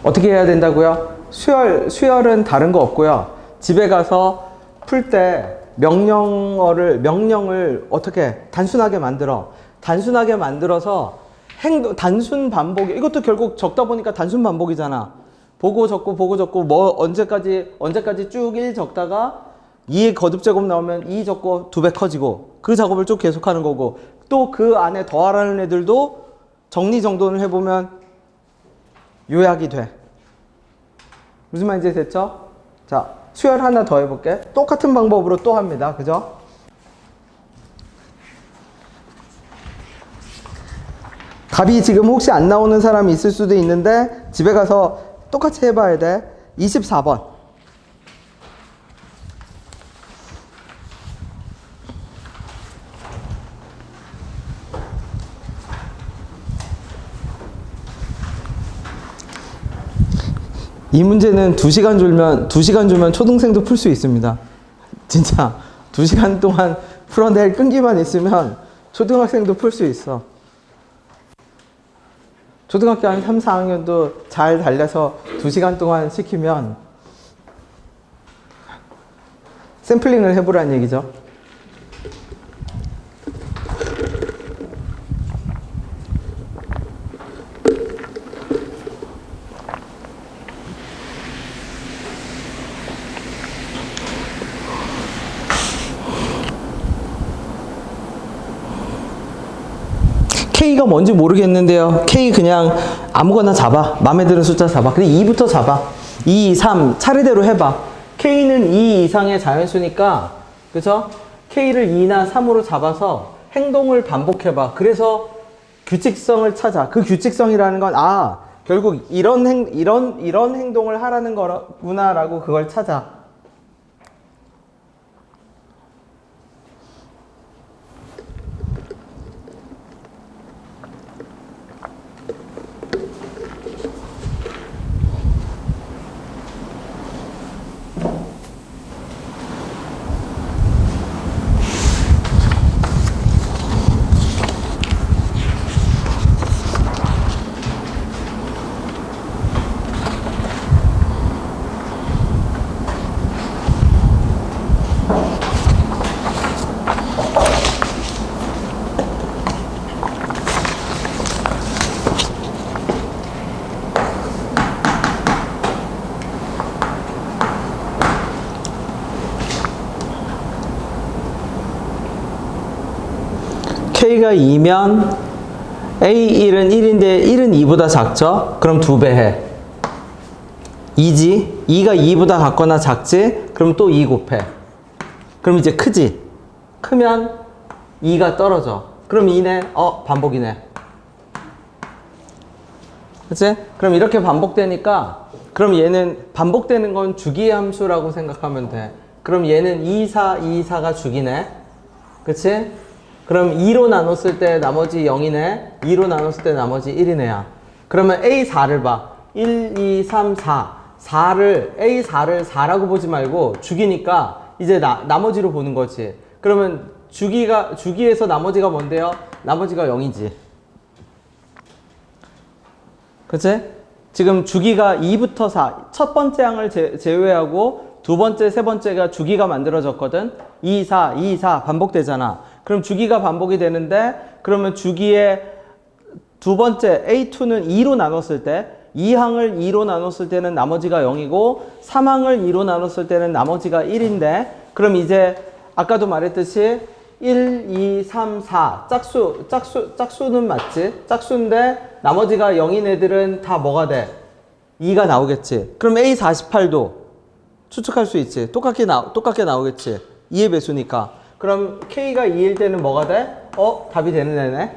어떻게 해야 된다고요? 수열은 다른 거 없고요. 집에 가서 풀 때 명령을 어떻게 단순하게 만들어. 단순하게 만들어서 단순 반복, 이것도 결국 적다 보니까 단순 반복이잖아. 보고 적고 뭐 언제까지 쭉 1 적다가 2의 거듭제곱 나오면 2 적고 2배 커지고 그 작업을 쭉 계속하는 거고, 또 그 안에 더하라는 애들도 정리정돈을 해보면 요약이 돼. 무슨 말인지 됐죠? 자, 수열 하나 더 해볼게. 똑같은 방법으로 또 합니다. 그죠? 답이 지금 혹시 안 나오는 사람이 있을 수도 있는데 집에 가서 똑같이 해봐야 돼. 24번. 이 문제는 2시간 주면 초등생도 풀 수 있습니다. 진짜 2시간 동안 풀어낼 끈기만 있으면 초등학생도 풀 수 있어. 초등학교 한 3, 4학년도 잘 달려서 2시간 동안 시키면 샘플링을 해보라는 얘기죠. K가 뭔지 모르겠는데요. K 그냥 아무거나 잡아. 마음에 드는 숫자 잡아. 근데 2부터 잡아. 2, 3 차례대로 해봐. K는 2 이상의 자연수니까, 그죠? K를 2나 3으로 잡아서 행동을 반복해봐. 그래서 규칙성을 찾아. 그 규칙성이라는 건, 결국 이런 행동을 하라는 거구나라고 그걸 찾아. K가 2면 A1은 1인데 1은 2보다 작죠? 그럼 2배 해. 2지? 2가 2보다 작거나 작지? 그럼 또 2 곱해. 그럼 이제 크지? 크면 2가 떨어져. 그럼 2네? 반복이네. 그치? 그럼 이렇게 반복되니까, 그럼 얘는 반복되는 건 주기의 함수라고 생각하면 돼. 그럼 얘는 2, 4, 2, 4가 주기네. 그치? 그럼 2로 나눴을 때 나머지 0이네. 2로 나눴을 때 나머지 1이네야. 그러면 A4를 봐. 1, 2, 3, 4. 4를, A4를 4라고 보지 말고 주기니까 이제 나머지로 보는 거지. 그러면 주기에서 나머지가 뭔데요? 나머지가 0이지. 그치? 지금 주기가 2부터 4. 첫 번째 항을 제외하고 두 번째, 세 번째가 주기가 만들어졌거든. 2, 4, 2, 4 반복되잖아. 그럼 주기가 반복이 되는데, 그러면 주기의 두 번째 A2는 2로 나눴을 때, 2항을 2로 나눴을 때는 나머지가 0이고 3항을 2로 나눴을 때는 나머지가 1인데, 그럼 이제 아까도 말했듯이 1, 2, 3, 4 짝수는 맞지? 짝수인데 나머지가 0인 애들은 다 뭐가 돼? 2가 나오겠지. 그럼 A48도 추측할 수 있지. 똑같게 나오겠지. 2의 배수니까. 그럼 K가 2일 때는 뭐가 돼? 답이 되는 애네.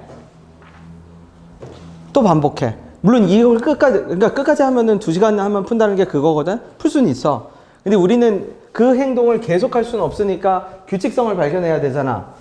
또 반복해. 물론 이걸 끝까지 하면은 2시간 하면 푼다는 게 그거거든? 풀 수는 있어. 근데 우리는 그 행동을 계속할 수는 없으니까 규칙성을 발견해야 되잖아.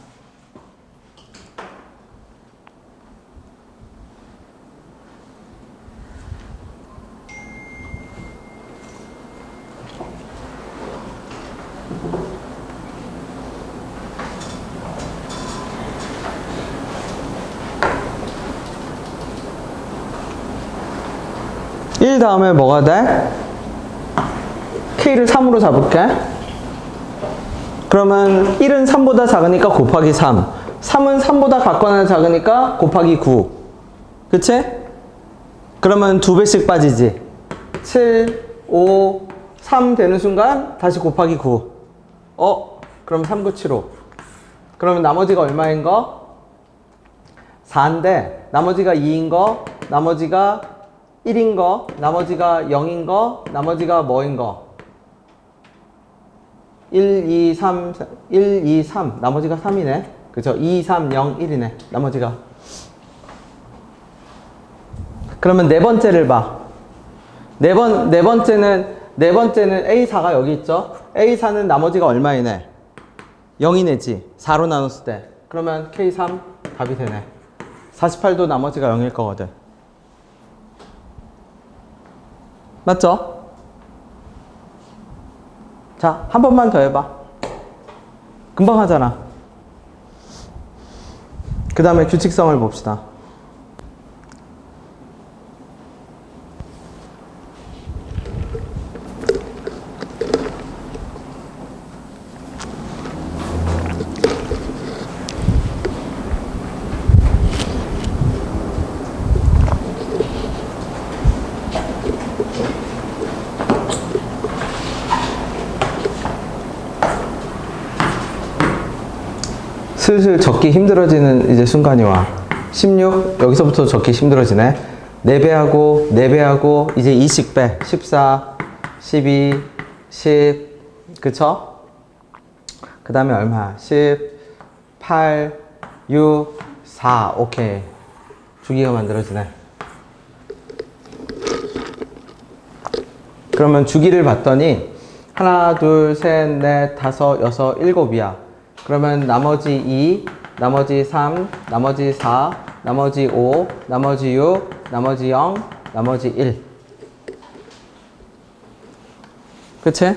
일 다음에 뭐가 돼? K를 3으로 잡을게. 그러면 1은 3보다 작으니까 곱하기 3. 3은 3보다 같거나 작으니까 곱하기 9. 그치? 그러면 2배씩 빠지지. 7, 5, 3 되는 순간 다시 곱하기 9. 그럼 3, 9, 7, 5. 그러면 나머지가 얼마인 거? 4인데 나머지가 2인 거, 나머지가 1인 거, 나머지가 0인 거, 나머지가 뭐인 거? 1, 2, 3, 1, 2, 3. 나머지가 3이네. 그죠? 2, 3, 0, 1이네. 나머지가. 그러면 네 번째를 봐. 네 번째는 A4가 여기 있죠? A4는 나머지가 얼마이네? 0이네지. 4로 나눴을 때. 그러면 K3 답이 되네. 48도 나머지가 0일 거거든. 맞죠? 자, 한 번만 더 해봐. 금방 하잖아. 그 다음에 규칙성을 봅시다. 슬슬 적기 힘들어지는 이제 순간이 와. 16 여기서부터 적기 힘들어지네. 4배하고 4배하고 이제 2씩 빼. 14 12 10 그쵸? 그 다음에 얼마? 10 8 6 4 오케이. 주기가 만들어지네. 그러면 주기를 봤더니 하나 둘 셋 넷 다섯 여섯 일곱이야. 그러면 나머지 2, 나머지 3, 나머지 4, 나머지 5, 나머지 6, 나머지 0, 나머지 1. 그치?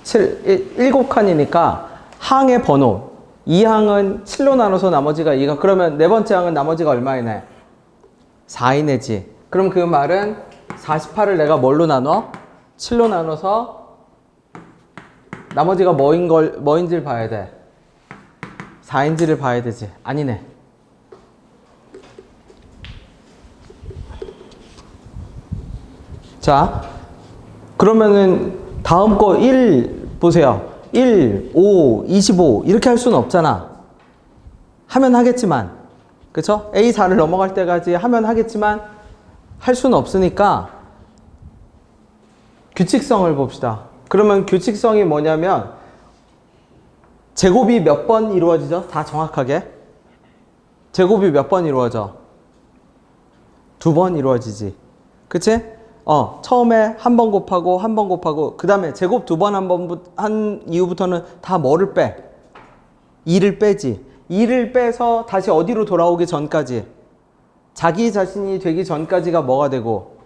7칸이니까 항의 번호. 이 항은 7로 나눠서 나머지가 2가, 그러면 네 번째 항은 나머지가 얼마이네? 4이네지. 그럼 그 말은 48을 내가 뭘로 나눠? 7로 나눠서 나머지가 뭐인지를 봐야 돼. 4인지를 봐야 되지. 아니네. 자, 그러면은 다음 거 1 보세요. 1, 5, 25 이렇게 할 수는 없잖아. 하면 하겠지만 그쵸? A4를 넘어갈 때까지 하면 하겠지만 할 수는 없으니까 규칙성을 봅시다. 그러면 규칙성이 뭐냐면 제곱이 몇 번 이루어지죠? 다 정확하게. 제곱이 몇 번 이루어져? 2번 이루어지지. 그치? 처음에 한 번 곱하고 한 번 곱하고 그 다음에 제곱 2번 한 이후부터는 다 뭐를 빼? 2를 빼지. 2를 빼서 다시 어디로 돌아오기 전까지 자기 자신이 되기 전까지가 뭐가 되고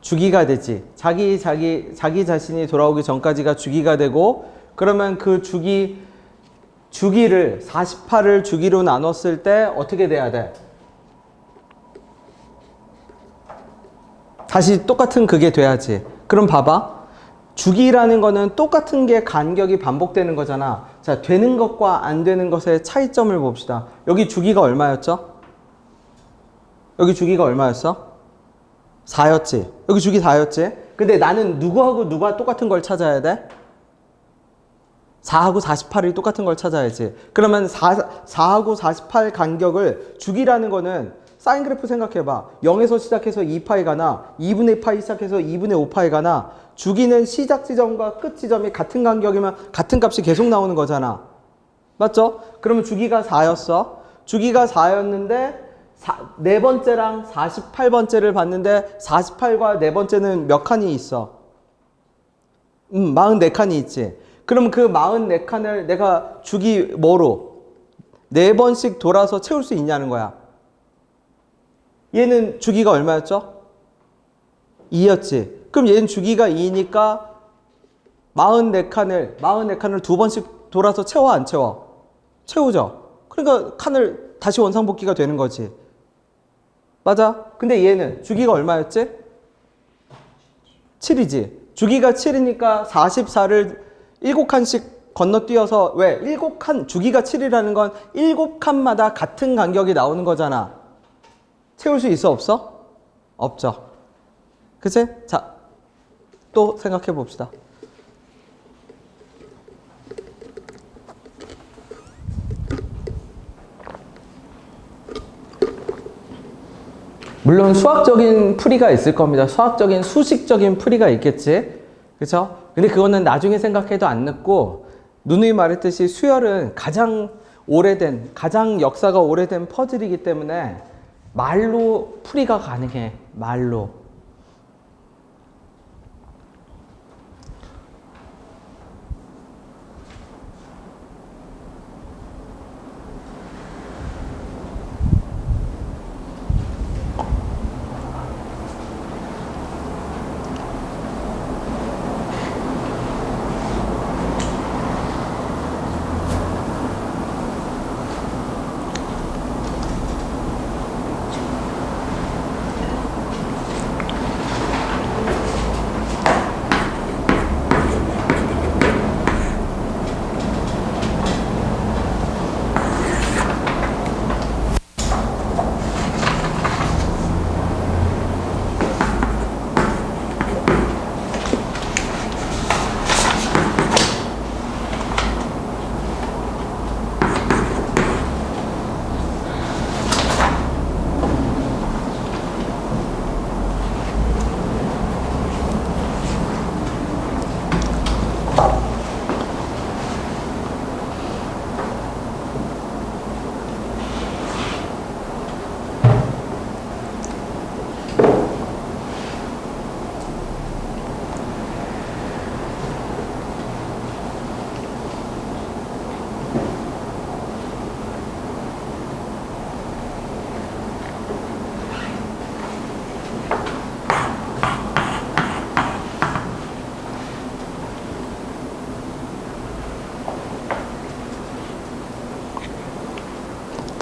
주기가 되지. 자기 자신이 돌아오기 전까지가 주기가 되고 그러면 그 주기를 48을 주기로 나눴을 때 어떻게 돼야 돼? 다시 똑같은 그게 돼야지. 그럼 봐봐. 주기라는 거는 똑같은 게 간격이 반복되는 거잖아. 자, 되는 것과 안 되는 것의 차이점을 봅시다. 여기 주기가 얼마였죠? 여기 주기가 얼마였어? 4였지. 여기 주기 4였지. 근데 나는 누구하고 누가 똑같은 걸 찾아야 돼? 4하고 48이 똑같은 걸 찾아야지. 그러면 4하고 48 간격을 주기라는 거는 사인 그래프 생각해봐. 0에서 시작해서 2파이 가나 2분의 파이 시작해서 2분의 5파이 가나 주기는 시작 지점과 끝 지점이 같은 간격이면 같은 값이 계속 나오는 거잖아. 맞죠? 그러면 주기가 4였어. 주기가 4였는데 네 번째랑 48번째를 봤는데 48과 네 번째는 몇 칸이 있어? 44칸이 있지. 그럼 그 44칸을 내가 주기 뭐로? 4번씩 돌아서 채울 수 있냐는 거야. 얘는 주기가 얼마였죠? 2였지. 그럼 얘는 주기가 2니까 44칸을 두 번씩 돌아서 채워 안 채워? 채우죠. 그러니까 칸을 다시 원상복귀가 되는 거지. 맞아? 근데 얘는 주기가 얼마였지? 7이지. 주기가 7이니까 44를 7칸씩 건너뛰어서 왜? 7칸, 주기가 7이라는 건 7칸마다 같은 간격이 나오는 거잖아. 채울 수 있어 없어? 없죠. 그치? 자, 또 생각해 봅시다. 물론 수학적인 풀이가 있을 겁니다. 수학적인 수식적인 풀이가 있겠지. 그쵸? 근데 그거는 나중에 생각해도 안 늦고 누누이 말했듯이 수열은 가장 오래된, 가장 역사가 오래된 퍼즐이기 때문에 말로 풀이가 가능해. 말로.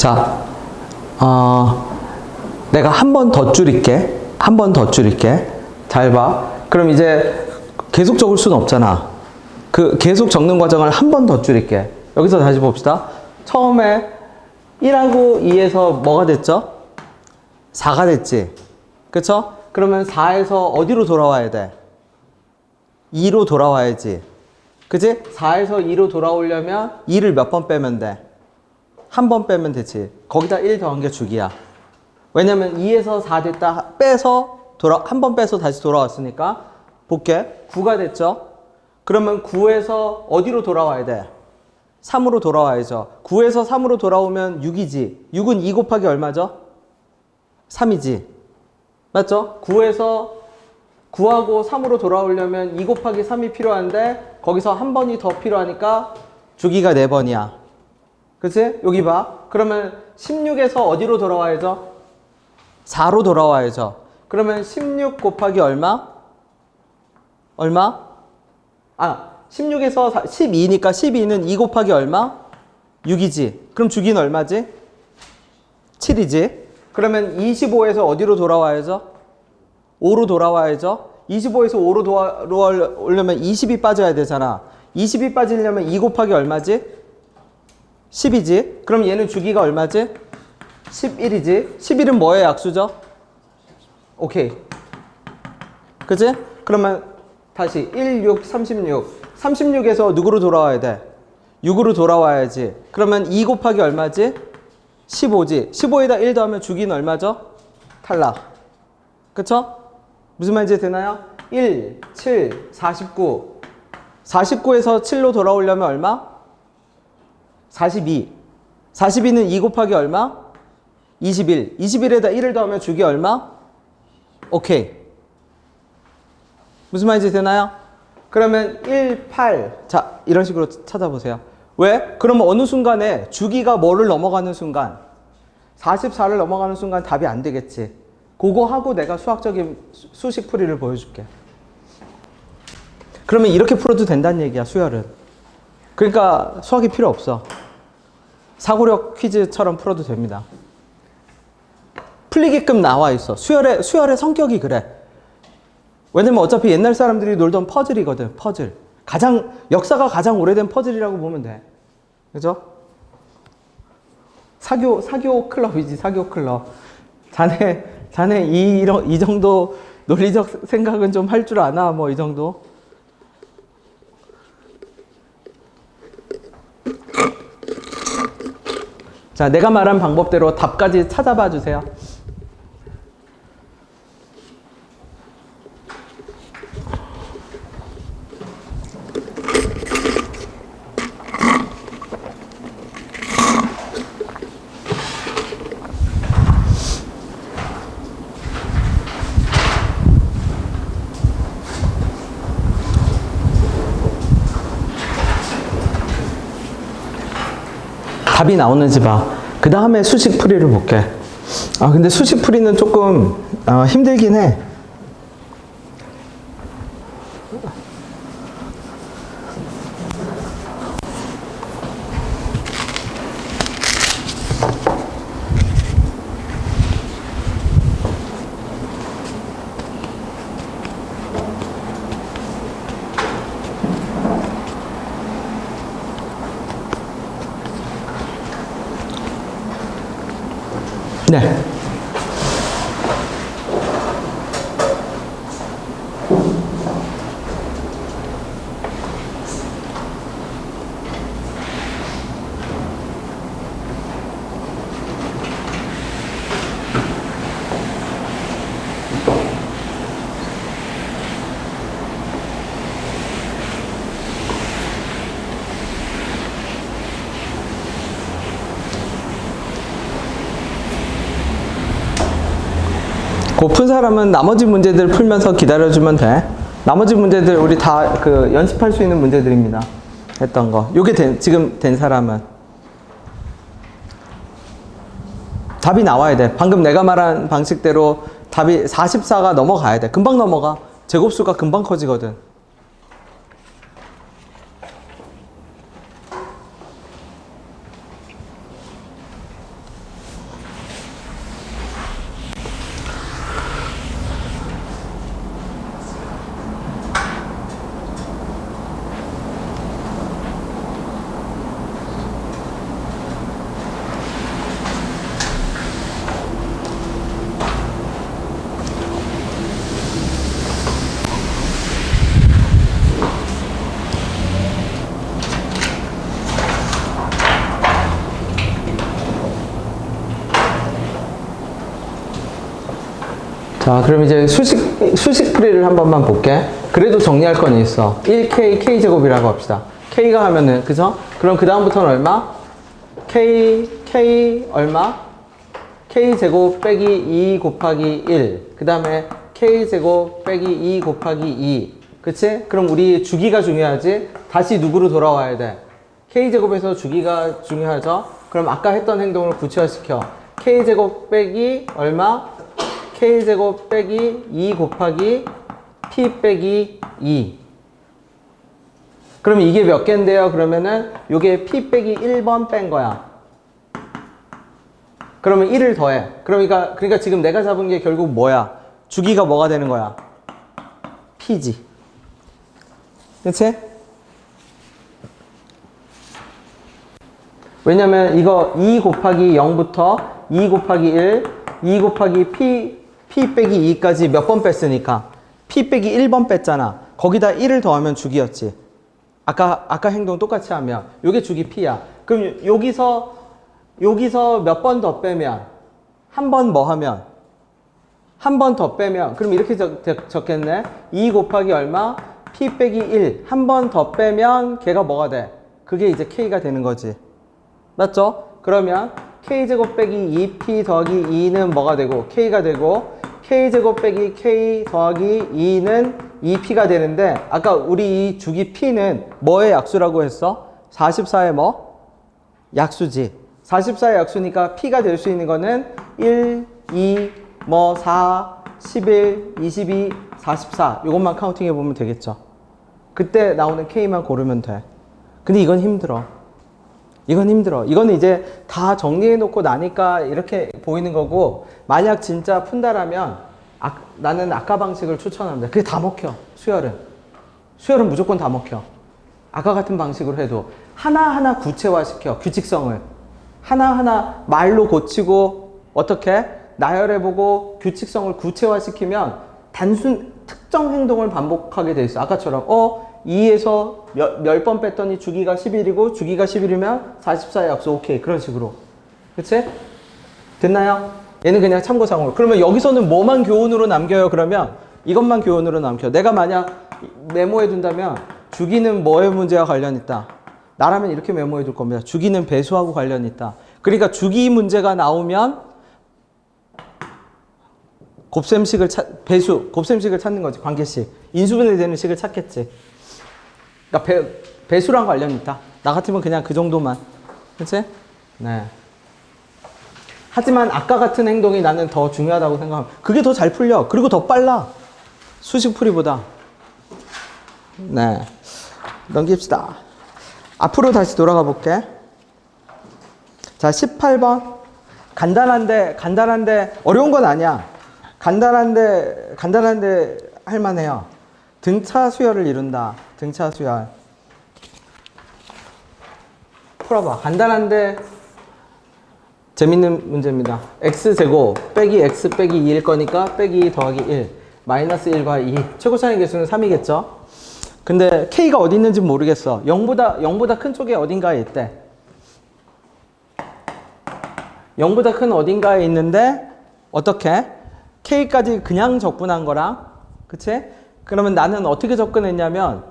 자, 내가 한 번 더 줄일게. 한 번 더 줄일게. 잘 봐. 그럼 이제 계속 적을 수는 없잖아. 그 계속 적는 과정을 한 번 더 줄일게. 여기서 다시 봅시다. 처음에 1하고 2에서 뭐가 됐죠? 4가 됐지. 그쵸? 그러면 4에서 어디로 돌아와야 돼? 2로 돌아와야지. 그치? 4에서 2로 돌아오려면 2를 몇 번 빼면 돼? 한 번 빼면 되지. 거기다 1 더한 게 주기야. 왜냐면 2에서 4 됐다 빼서 한 번 빼서 다시 돌아왔으니까 볼게. 9가 됐죠? 그러면 9에서 어디로 돌아와야 돼? 3으로 돌아와야죠. 9에서 3으로 돌아오면 6이지. 6은 2 곱하기 얼마죠? 3이지. 맞죠? 9에서 9하고 3으로 돌아오려면 2 곱하기 3이 필요한데 거기서 한 번이 더 필요하니까 주기가 4번이야. 그치? 여기 봐. 그러면 16에서 어디로 돌아와야죠? 4로 돌아와야죠. 그러면 16 곱하기 얼마? 얼마? 16에서 12니까 12는 2 곱하기 얼마? 6이지. 그럼 주기는 얼마지? 7이지. 그러면 25에서 어디로 돌아와야죠? 5로 돌아와야죠. 25에서 5로 돌아오려면 20이 빠져야 되잖아. 20이 빠지려면 2 곱하기 얼마지? 10이지. 그럼 얘는 주기가 얼마지? 11이지. 11은 뭐의 약수죠? 오케이. 그치? 그러면 다시 1, 6, 36. 36에서 누구로 돌아와야 돼? 6으로 돌아와야지. 그러면 2 곱하기 얼마지? 15지. 15에다 1 더하면 주기는 얼마죠? 탈락. 그쵸? 무슨 말인지 되나요? 1, 7, 49. 49에서 7로 돌아오려면 얼마? 42. 42는 2 곱하기 얼마? 21. 21에다 1을 더하면 주기 얼마? 오케이. 무슨 말인지 되나요? 그러면 1, 8. 자, 이런 식으로 찾아보세요. 왜? 그러면 어느 순간에 주기가 뭐를 넘어가는 순간? 44를 넘어가는 순간 답이 안 되겠지. 그거 하고 내가 수학적인 수식 풀이를 보여줄게. 그러면 이렇게 풀어도 된다는 얘기야, 수열은. 그러니까 수학이 필요 없어. 사고력 퀴즈처럼 풀어도 됩니다. 풀리게끔 나와 있어. 수열의 성격이 그래. 왜냐면 어차피 옛날 사람들이 놀던 퍼즐이거든, 퍼즐. 역사가 가장 오래된 퍼즐이라고 보면 돼. 그죠? 사교 클럽이지, 사교 클럽. 자네 이 정도 논리적 생각은 좀 할 줄 아나? 뭐 이 정도? 자, 내가 말한 방법대로 답까지 찾아봐 주세요. 답이 나오는지 봐. 그 다음에 수식 풀이를 볼게. 근데 수식 풀이는 조금 힘들긴 해. 네. 고픈 사람은 나머지 문제들 풀면서 기다려주면 돼. 나머지 문제들 우리 다 연습할 수 있는 문제들입니다. 했던 거. 요게 지금 된 사람은 답이 나와야 돼. 방금 내가 말한 방식대로 답이 44가 넘어가야 돼. 금방 넘어가. 제곱수가 금방 커지거든. 자, 그럼 이제 수식풀이를 한 번만 볼게. 그래도 정리할 건 있어. 1K, K제곱이라고 합시다. K가 하면은, 그죠? 그럼 그 다음부터는 얼마? K 얼마? K제곱 빼기 2 곱하기 1. 그 다음에 K제곱 빼기 2 곱하기 2. 그치? 그럼 우리 주기가 중요하지? 다시 누구로 돌아와야 돼? K제곱에서 주기가 중요하죠? 그럼 아까 했던 행동을 구체화시켜. K제곱 빼기 얼마? K제곱 빼기 2 곱하기 P 빼기 2. 그럼 이게 몇 개인데요? 그러면은 요게 P 빼기 1번 뺀 거야. 그러면 1을 더해. 그러니까 지금 내가 잡은 게 결국 뭐야? 주기가 뭐가 되는 거야? P지. 그치? 왜냐면 이거 2 곱하기 0부터 2 곱하기 1, 2 곱하기 P 빼기 2까지 몇 번 뺐으니까 P 빼기 1번 뺐잖아. 거기다 1을 더하면 주기였지. 아까 행동 똑같이 하면 요게 주기 P야. 그럼 여기서 몇 번 더 빼면 한 번 뭐 하면 한 번 더 빼면 그럼 이렇게 적겠네. 2 곱하기 얼마? P 빼기 1. 한 번 더 빼면 걔가 뭐가 돼? 그게 이제 K가 되는 거지. 맞죠? 그러면 K제곱 빼기 2P 더하기 2는 뭐가 되고? K가 되고 K제곱 빼기 K 더하기 2는 2P가 되는데 아까 우리 이 주기 P는 뭐의 약수라고 했어? 44의 뭐? 약수지. 44의 약수니까 P가 될 수 있는 거는 1, 2, 4, 11, 22, 44 이것만 카운팅해 보면 되겠죠. 그때 나오는 K만 고르면 돼. 근데 이건 힘들어. 이거는 이제 다 정리해 놓고 나니까 이렇게 보이는 거고 만약 진짜 푼다라면 나는 아까 방식을 추천합니다. 그게 다 먹혀. 수열은 무조건 다 먹혀. 아까 같은 방식으로 해도 하나하나 구체화시켜. 규칙성을 하나하나 말로 고치고 어떻게 나열해보고 규칙성을 구체화시키면 단순 특정 행동을 반복하게 돼 있어. 아까처럼 2에서 몇 번 뺐더니 주기가 11이고 주기가 11이면 44의 약수 오케이 그런 식으로. 그치? 됐나요? 얘는 그냥 참고사항으로. 그러면 여기서는 뭐만 교훈으로 남겨요? 그러면 이것만 교훈으로 남겨. 내가 만약 메모해 둔다면 주기는 뭐의 문제와 관련 있다. 나라면 이렇게 메모해 둘 겁니다. 주기는 배수하고 관련 있다. 그러니까 주기 문제가 나오면 곱셈식을 곱셈식을 찾는 거지. 관계식. 인수분해 되는 식을 찾겠지. 그러니까 배수랑 관련 있다. 나 같으면 그냥 그 정도만. 그치? 네. 하지만 아까 같은 행동이 나는 더 중요하다고 생각합니다. 그게 더 잘 풀려. 그리고 더 빨라. 수식풀이보다. 네. 넘깁시다. 앞으로 다시 돌아가 볼게. 자, 18번. 간단한데 어려운 건 아니야. 간단한데 할만해요. 등차 수열을 이룬다. 등차 수열. 풀어봐. 간단한데 재밌는 문제입니다. x제곱 빼기 x 빼기 2일 거니까 빼기 2 더하기 1 마이너스 1과 2 최고차의 개수는 3이겠죠. 근데 k가 어디 있는지 모르겠어. 0보다 큰 쪽에 어딘가에 있대. 0보다 큰 어딘가에 있는데 어떻게? k까지 그냥 적분한 거랑 그치? 그러면 나는 어떻게 접근했냐면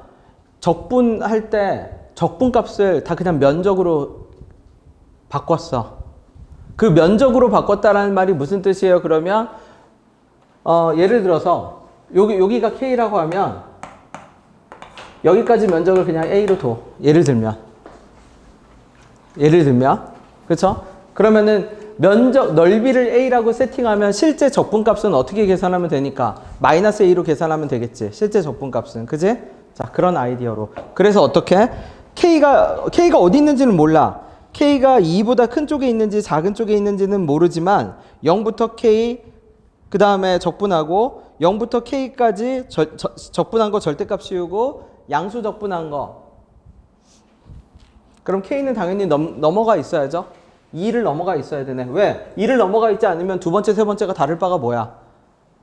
적분할 때 적분값을 다 그냥 면적으로 바꿨어. 그 면적으로 바꿨다라는 말이 무슨 뜻이에요? 그러면 예를 들어서 여기가 k라고 하면 여기까지 면적을 그냥 a로 둬. 예를 들면 그렇죠? 그러면은 면적 넓이를 a라고 세팅하면 실제 적분값은 어떻게 계산하면 되니까 마이너스 a로 계산하면 되겠지. 실제 적분값은 그지? 자, 그런 아이디어로. 그래서 어떻게? k가 어디 있는지는 몰라. k가 2보다 큰 쪽에 있는지 작은 쪽에 있는지는 모르지만 0부터 k 그 다음에 적분하고 0부터 k까지 적분한 거 절대값 씌우고 양수 적분한 거. 그럼 k는 당연히 넘어가 있어야죠. 2를 넘어가 있어야 되네. 왜? 2를 넘어가 있지 않으면 두 번째, 세 번째가 다를 바가 뭐야?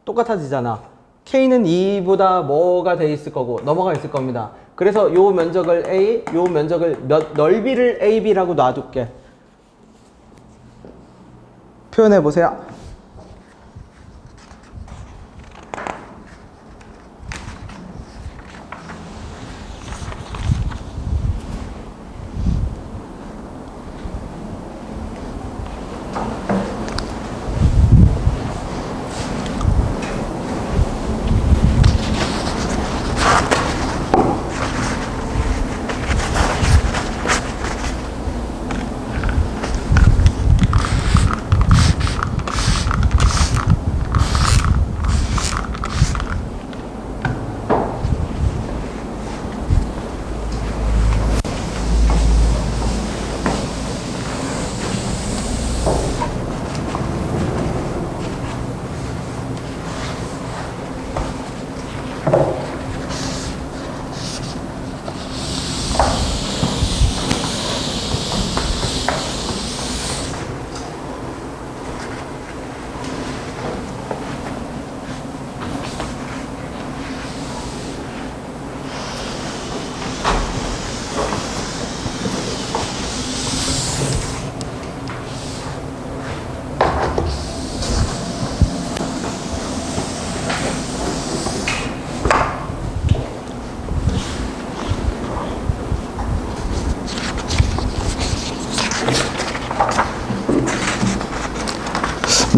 똑같아지잖아. k는 2보다 뭐가 돼 있을 거고 넘어가 있을 겁니다. 그래서 요 면적을 a, 요 면적을 넓이를 ab라고 놔둘게. 표현해 보세요.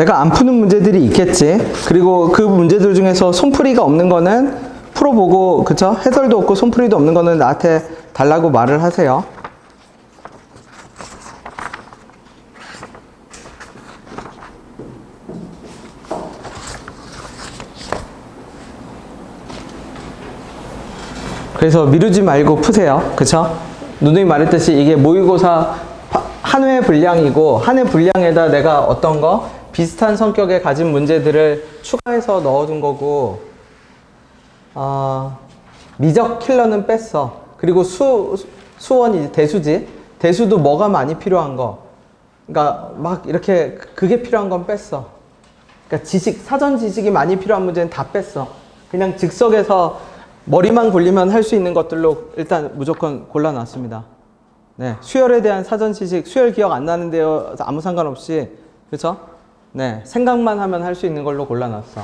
내가 안 푸는 문제들이 있겠지. 그리고 그 문제들 중에서 손풀이가 없는 거는 풀어보고, 그쵸? 해설도 없고 손풀이도 없는 거는 나한테 달라고 말을 하세요. 그래서 미루지 말고 푸세요. 그쵸? 누누이 말했듯이 이게 모의고사 한 회 분량이고, 한 회 분량에다 내가 어떤 거 비슷한 성격의 가진 문제들을 추가해서 넣어둔 거고, 미적 킬러는 뺐어. 그리고 수원이 대수지. 대수도 뭐가 많이 필요한 거. 그러니까 막 이렇게 그게 필요한 건 뺐어. 그러니까 지식, 사전 지식이 많이 필요한 문제는 다 뺐어. 그냥 즉석에서 머리만 굴리면 할 수 있는 것들로 일단 무조건 골라놨습니다. 네, 수열에 대한 사전 지식, 수열 기억 안 나는데요. 아무 상관없이, 그렇죠? 네, 생각만 하면 할 수 있는 걸로 골라놨어.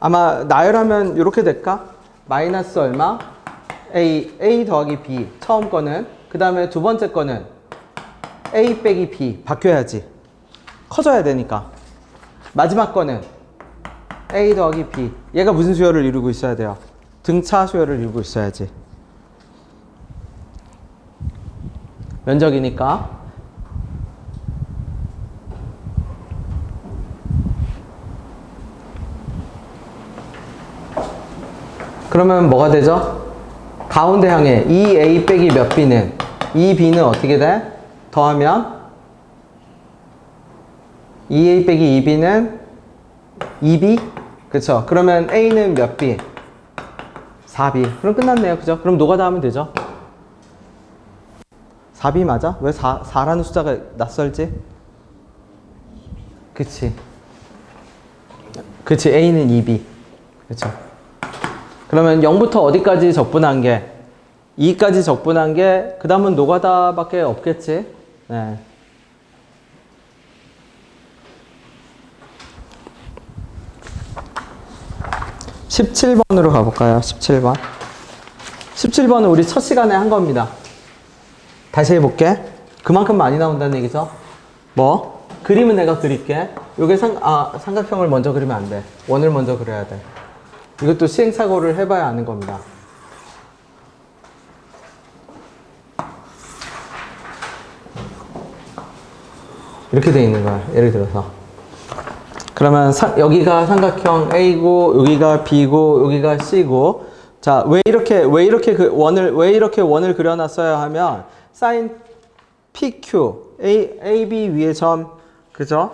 아마 나열하면 이렇게 될까? 마이너스 얼마? A 더하기 B. 처음 거는. 그 다음에 두 번째 거는 A 빼기 B. 바뀌어야지. 커져야 되니까. 마지막 거는 A 더하기 B. 얘가 무슨 수열을 이루고 있어야 돼요? 등차 수열을 이루고 있어야지. 면적이니까. 그러면 뭐가 되죠? 가운데 향해 2A 빼기 몇 B는 2B는 어떻게 돼? 더하면 2A 빼기 2B는 2B? 그쵸? 그러면 A는 몇 B? 4B. 그럼 끝났네요. 그죠? 그럼 노가다 하면 되죠? 4B 맞아? 왜 4라는 숫자가 낯설지? 그치. 그치. A는 2B. 그쵸. 그러면 0부터 어디까지 적분한 게? 2까지 적분한 게, 그 다음은 노가다밖에 없겠지? 네. (17번으로) 가볼까요? 17번. 17번은 우리 첫 시간에 한 겁니다. 다시 해볼게. 그만큼 많이 나온다는 얘기죠? 뭐? 그림은 내가 그릴게. 요게 삼각형을 먼저 그리면 안 돼. 원을 먼저 그려야 돼. 이것도 시행착오를 해봐야 아는 겁니다. 이렇게 돼 있는 거야. 예를 들어서. 그러면 여기가 삼각형 A고, 여기가 B고, 여기가 C고. 자, 왜 이렇게 원을 그려놨어야 하면, sin PQ, AB 위에 점, 그죠?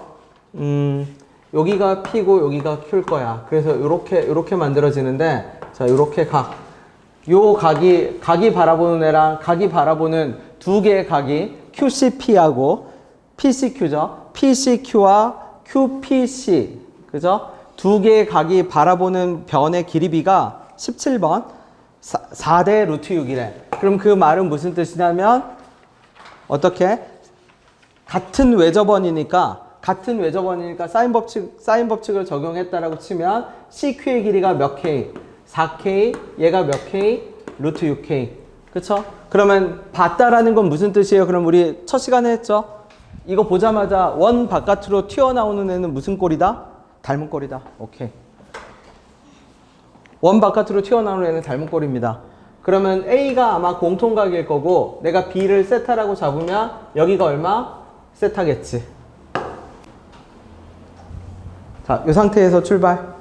여기가 P고, 여기가 Q일 거야. 그래서 요렇게 만들어지는데, 자, 요렇게 요 각이 바라보는 애랑 각이 바라보는 두 개의 각이 QCP하고 PCQ죠. PCQ와 QPC. 그죠? 두 개의 각이 바라보는 변의 길이비가 17번 4대 루트 6이래. 그럼 그 말은 무슨 뜻이냐면 어떻게? 같은 외접원이니까 사인 법칙을 적용했다라고 치면 CQ의 길이가 몇 K? 4K, 얘가 몇 K? 루트 6K. 그쵸? 그러면 봤다라는 건 무슨 뜻이에요? 그럼 우리 첫 시간에 했죠? 이거 보자마자 원 바깥으로 튀어나오는 애는 무슨 꼴이다? 닮은 꼴이다. 오케이. 원 바깥으로 튀어나오는 애는 닮은 꼴입니다. 그러면 A가 아마 공통각일 거고 내가 B를 세타라고 잡으면 여기가 얼마? 세타겠지. 자, 이 상태에서 출발.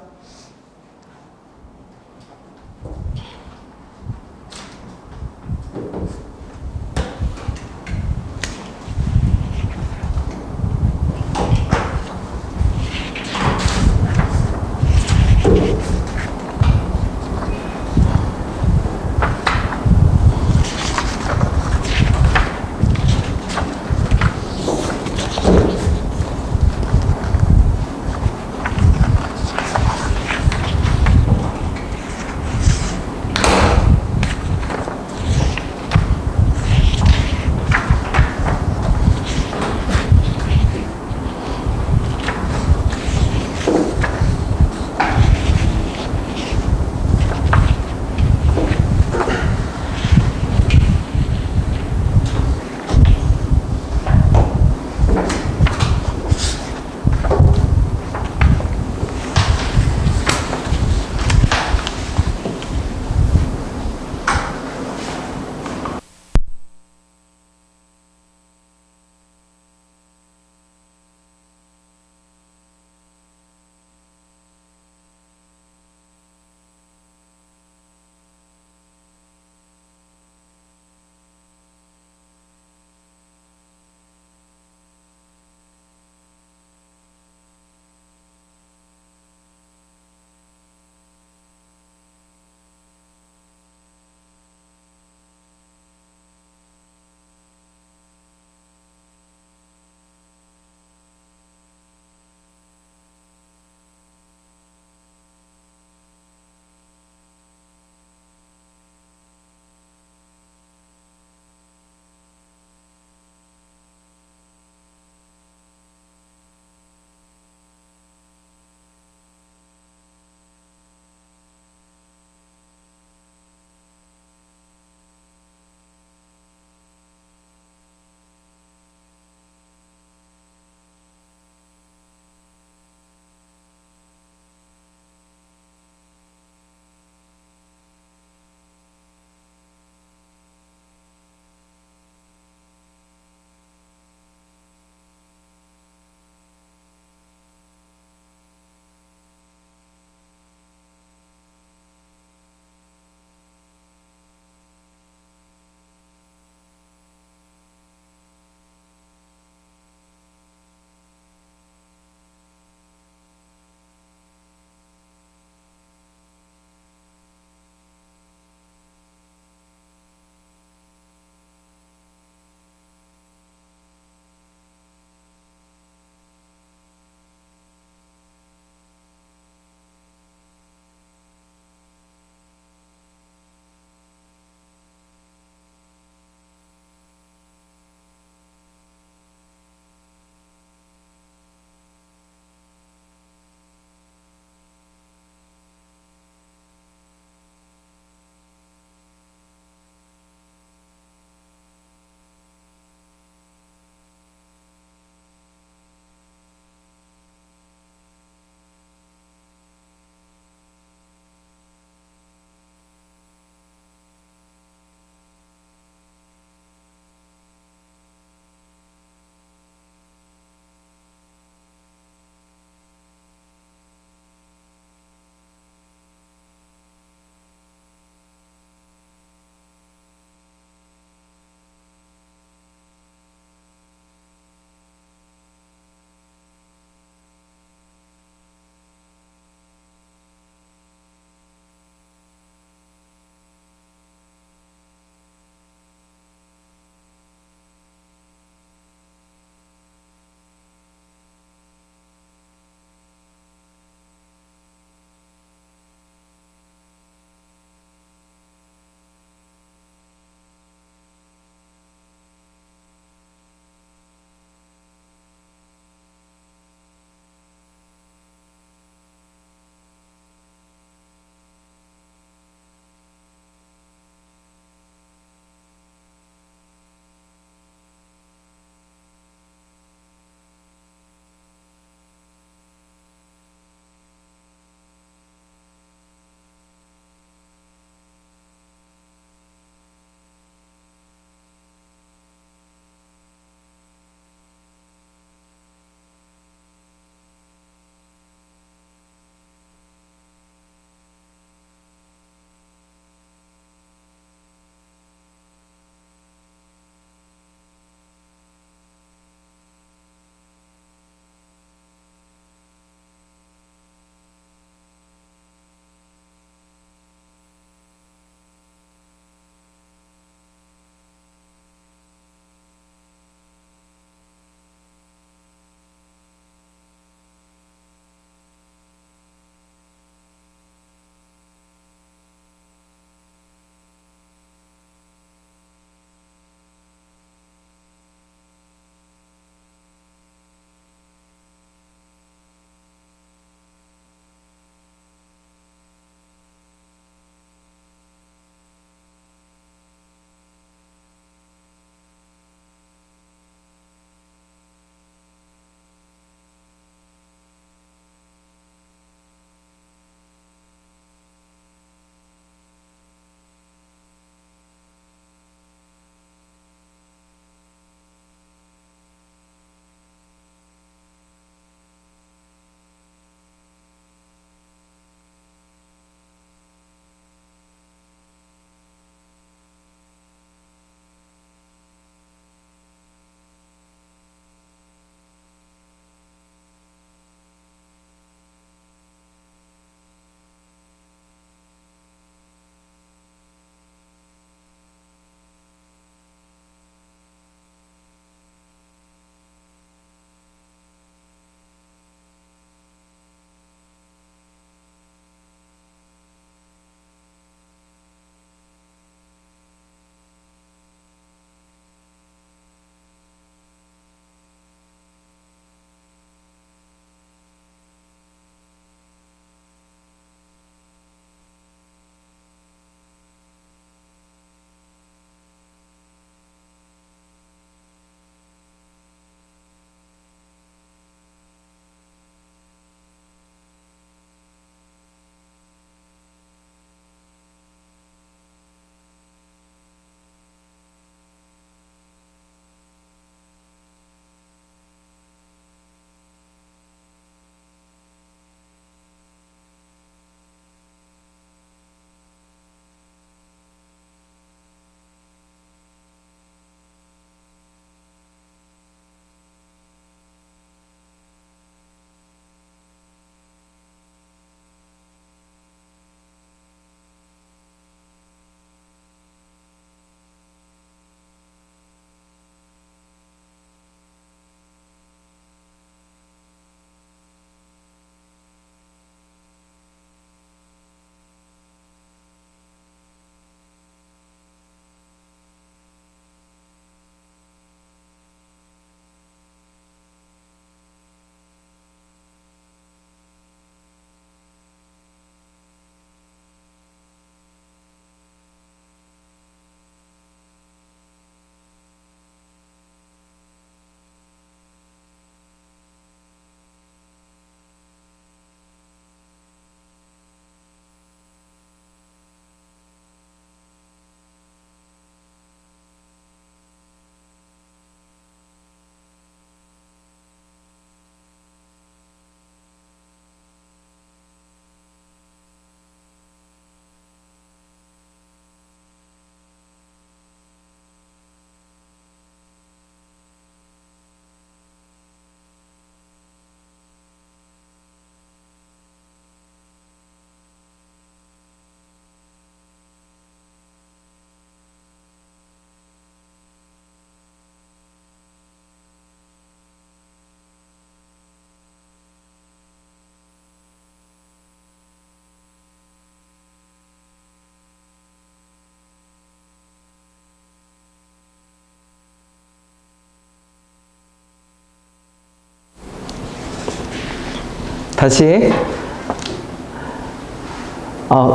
다시.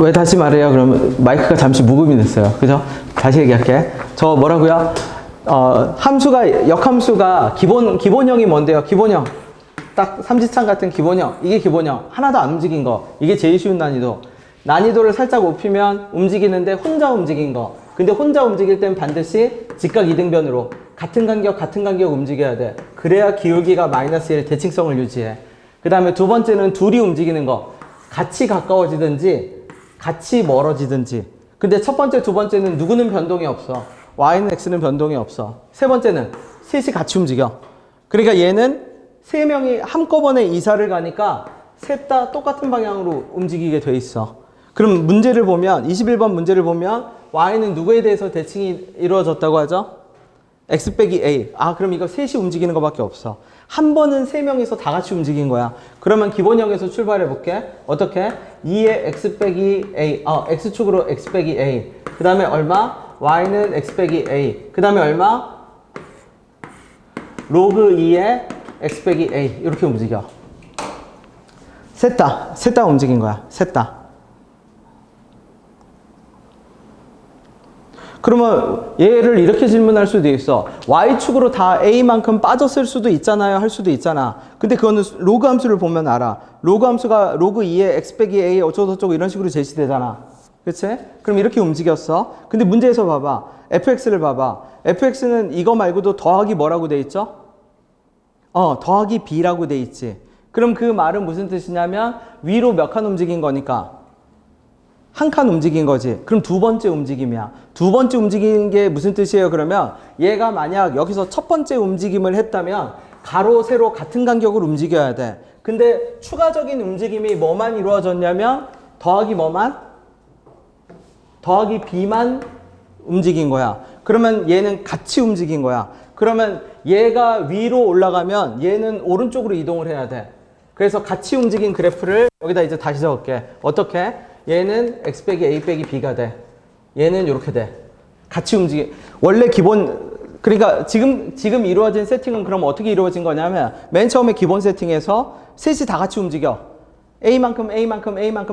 왜 다시 말해요? 그러면 마이크가 잠시 무음이 됐어요. 그죠? 다시 얘기할게. 저 뭐라고요? 역함수가 기본형이 뭔데요? 기본형. 딱 삼지창 같은 기본형. 이게 기본형. 하나도 안 움직인 거. 이게 제일 쉬운 난이도. 난이도를 살짝 높이면 움직이는데 혼자 움직인 거. 근데 혼자 움직일 땐 반드시 직각 이등변으로 같은 간격 움직여야 돼. 그래야 기울기가 마이너스 1 대칭성을 유지해. 그 다음에 두 번째는 둘이 움직이는 거. 같이 가까워지든지 같이 멀어지든지. 근데 첫 번째, 두 번째는 누구는 변동이 없어. Y는 X는 변동이 없어. 세 번째는 셋이 같이 움직여. 그러니까 얘는 세 명이 한꺼번에 이사를 가니까 셋 다 똑같은 방향으로 움직이게 돼 있어. 그럼 문제를 보면 21번 문제를 보면 Y는 누구에 대해서 대칭이 이루어졌다고 하죠? X 빼기 A. 그럼 이거 셋이 움직이는 것밖에 없어. 한 번은 세 명이서 다 같이 움직인 거야. 그러면 기본형에서 출발해 볼게. 어떻게? 2의 X 빼기 A. X축으로 X 빼기 A. 그 다음에 얼마? Y는 X 빼기 A. 그 다음에 얼마? 로그 2의 X 빼기 A. 이렇게 움직여. 셋 다 움직인 거야. 셋 다. 그러면 얘를 이렇게 질문할 수도 있어. Y축으로 다 A만큼 빠졌을 수도 있잖아요. 할 수도 있잖아. 근데 그거는 로그 함수를 보면 알아. 로그 함수가 로그 2의 X 빼기 A 어쩌고저쩌고 이런 식으로 제시되잖아. 그치? 그럼 이렇게 움직였어. 근데 문제에서 봐봐. fx를 봐봐. fx는 이거 말고도 더하기 뭐라고 돼 있죠? 더하기 b라고 돼 있지. 그럼 그 말은 무슨 뜻이냐면 위로 몇 칸 움직인 거니까 한 칸 움직인 거지. 그럼 두 번째 움직임이야. 두 번째 움직인 게 무슨 뜻이에요? 그러면 얘가 만약 여기서 첫 번째 움직임을 했다면 가로, 세로 같은 간격으로 움직여야 돼. 근데 추가적인 움직임이 뭐만 이루어졌냐면 더하기 뭐만? 더하기 b만 움직인 거야. 그러면 얘는 같이 움직인 거야. 그러면 얘가 위로 올라가면 얘는 오른쪽으로 이동을 해야 돼. 그래서 같이 움직인 그래프를 여기다 이제 다시 적을게. 어떻게? 얘는 x 빼기 a 빼기 b가 돼. 얘는 이렇게 돼. 같이 움직이. 원래 그러니까 지금 이루어진 세팅은 그럼 어떻게 이루어진 거냐면 맨 처음에 기본 세팅에서 셋이 다 같이 움직여. A만큼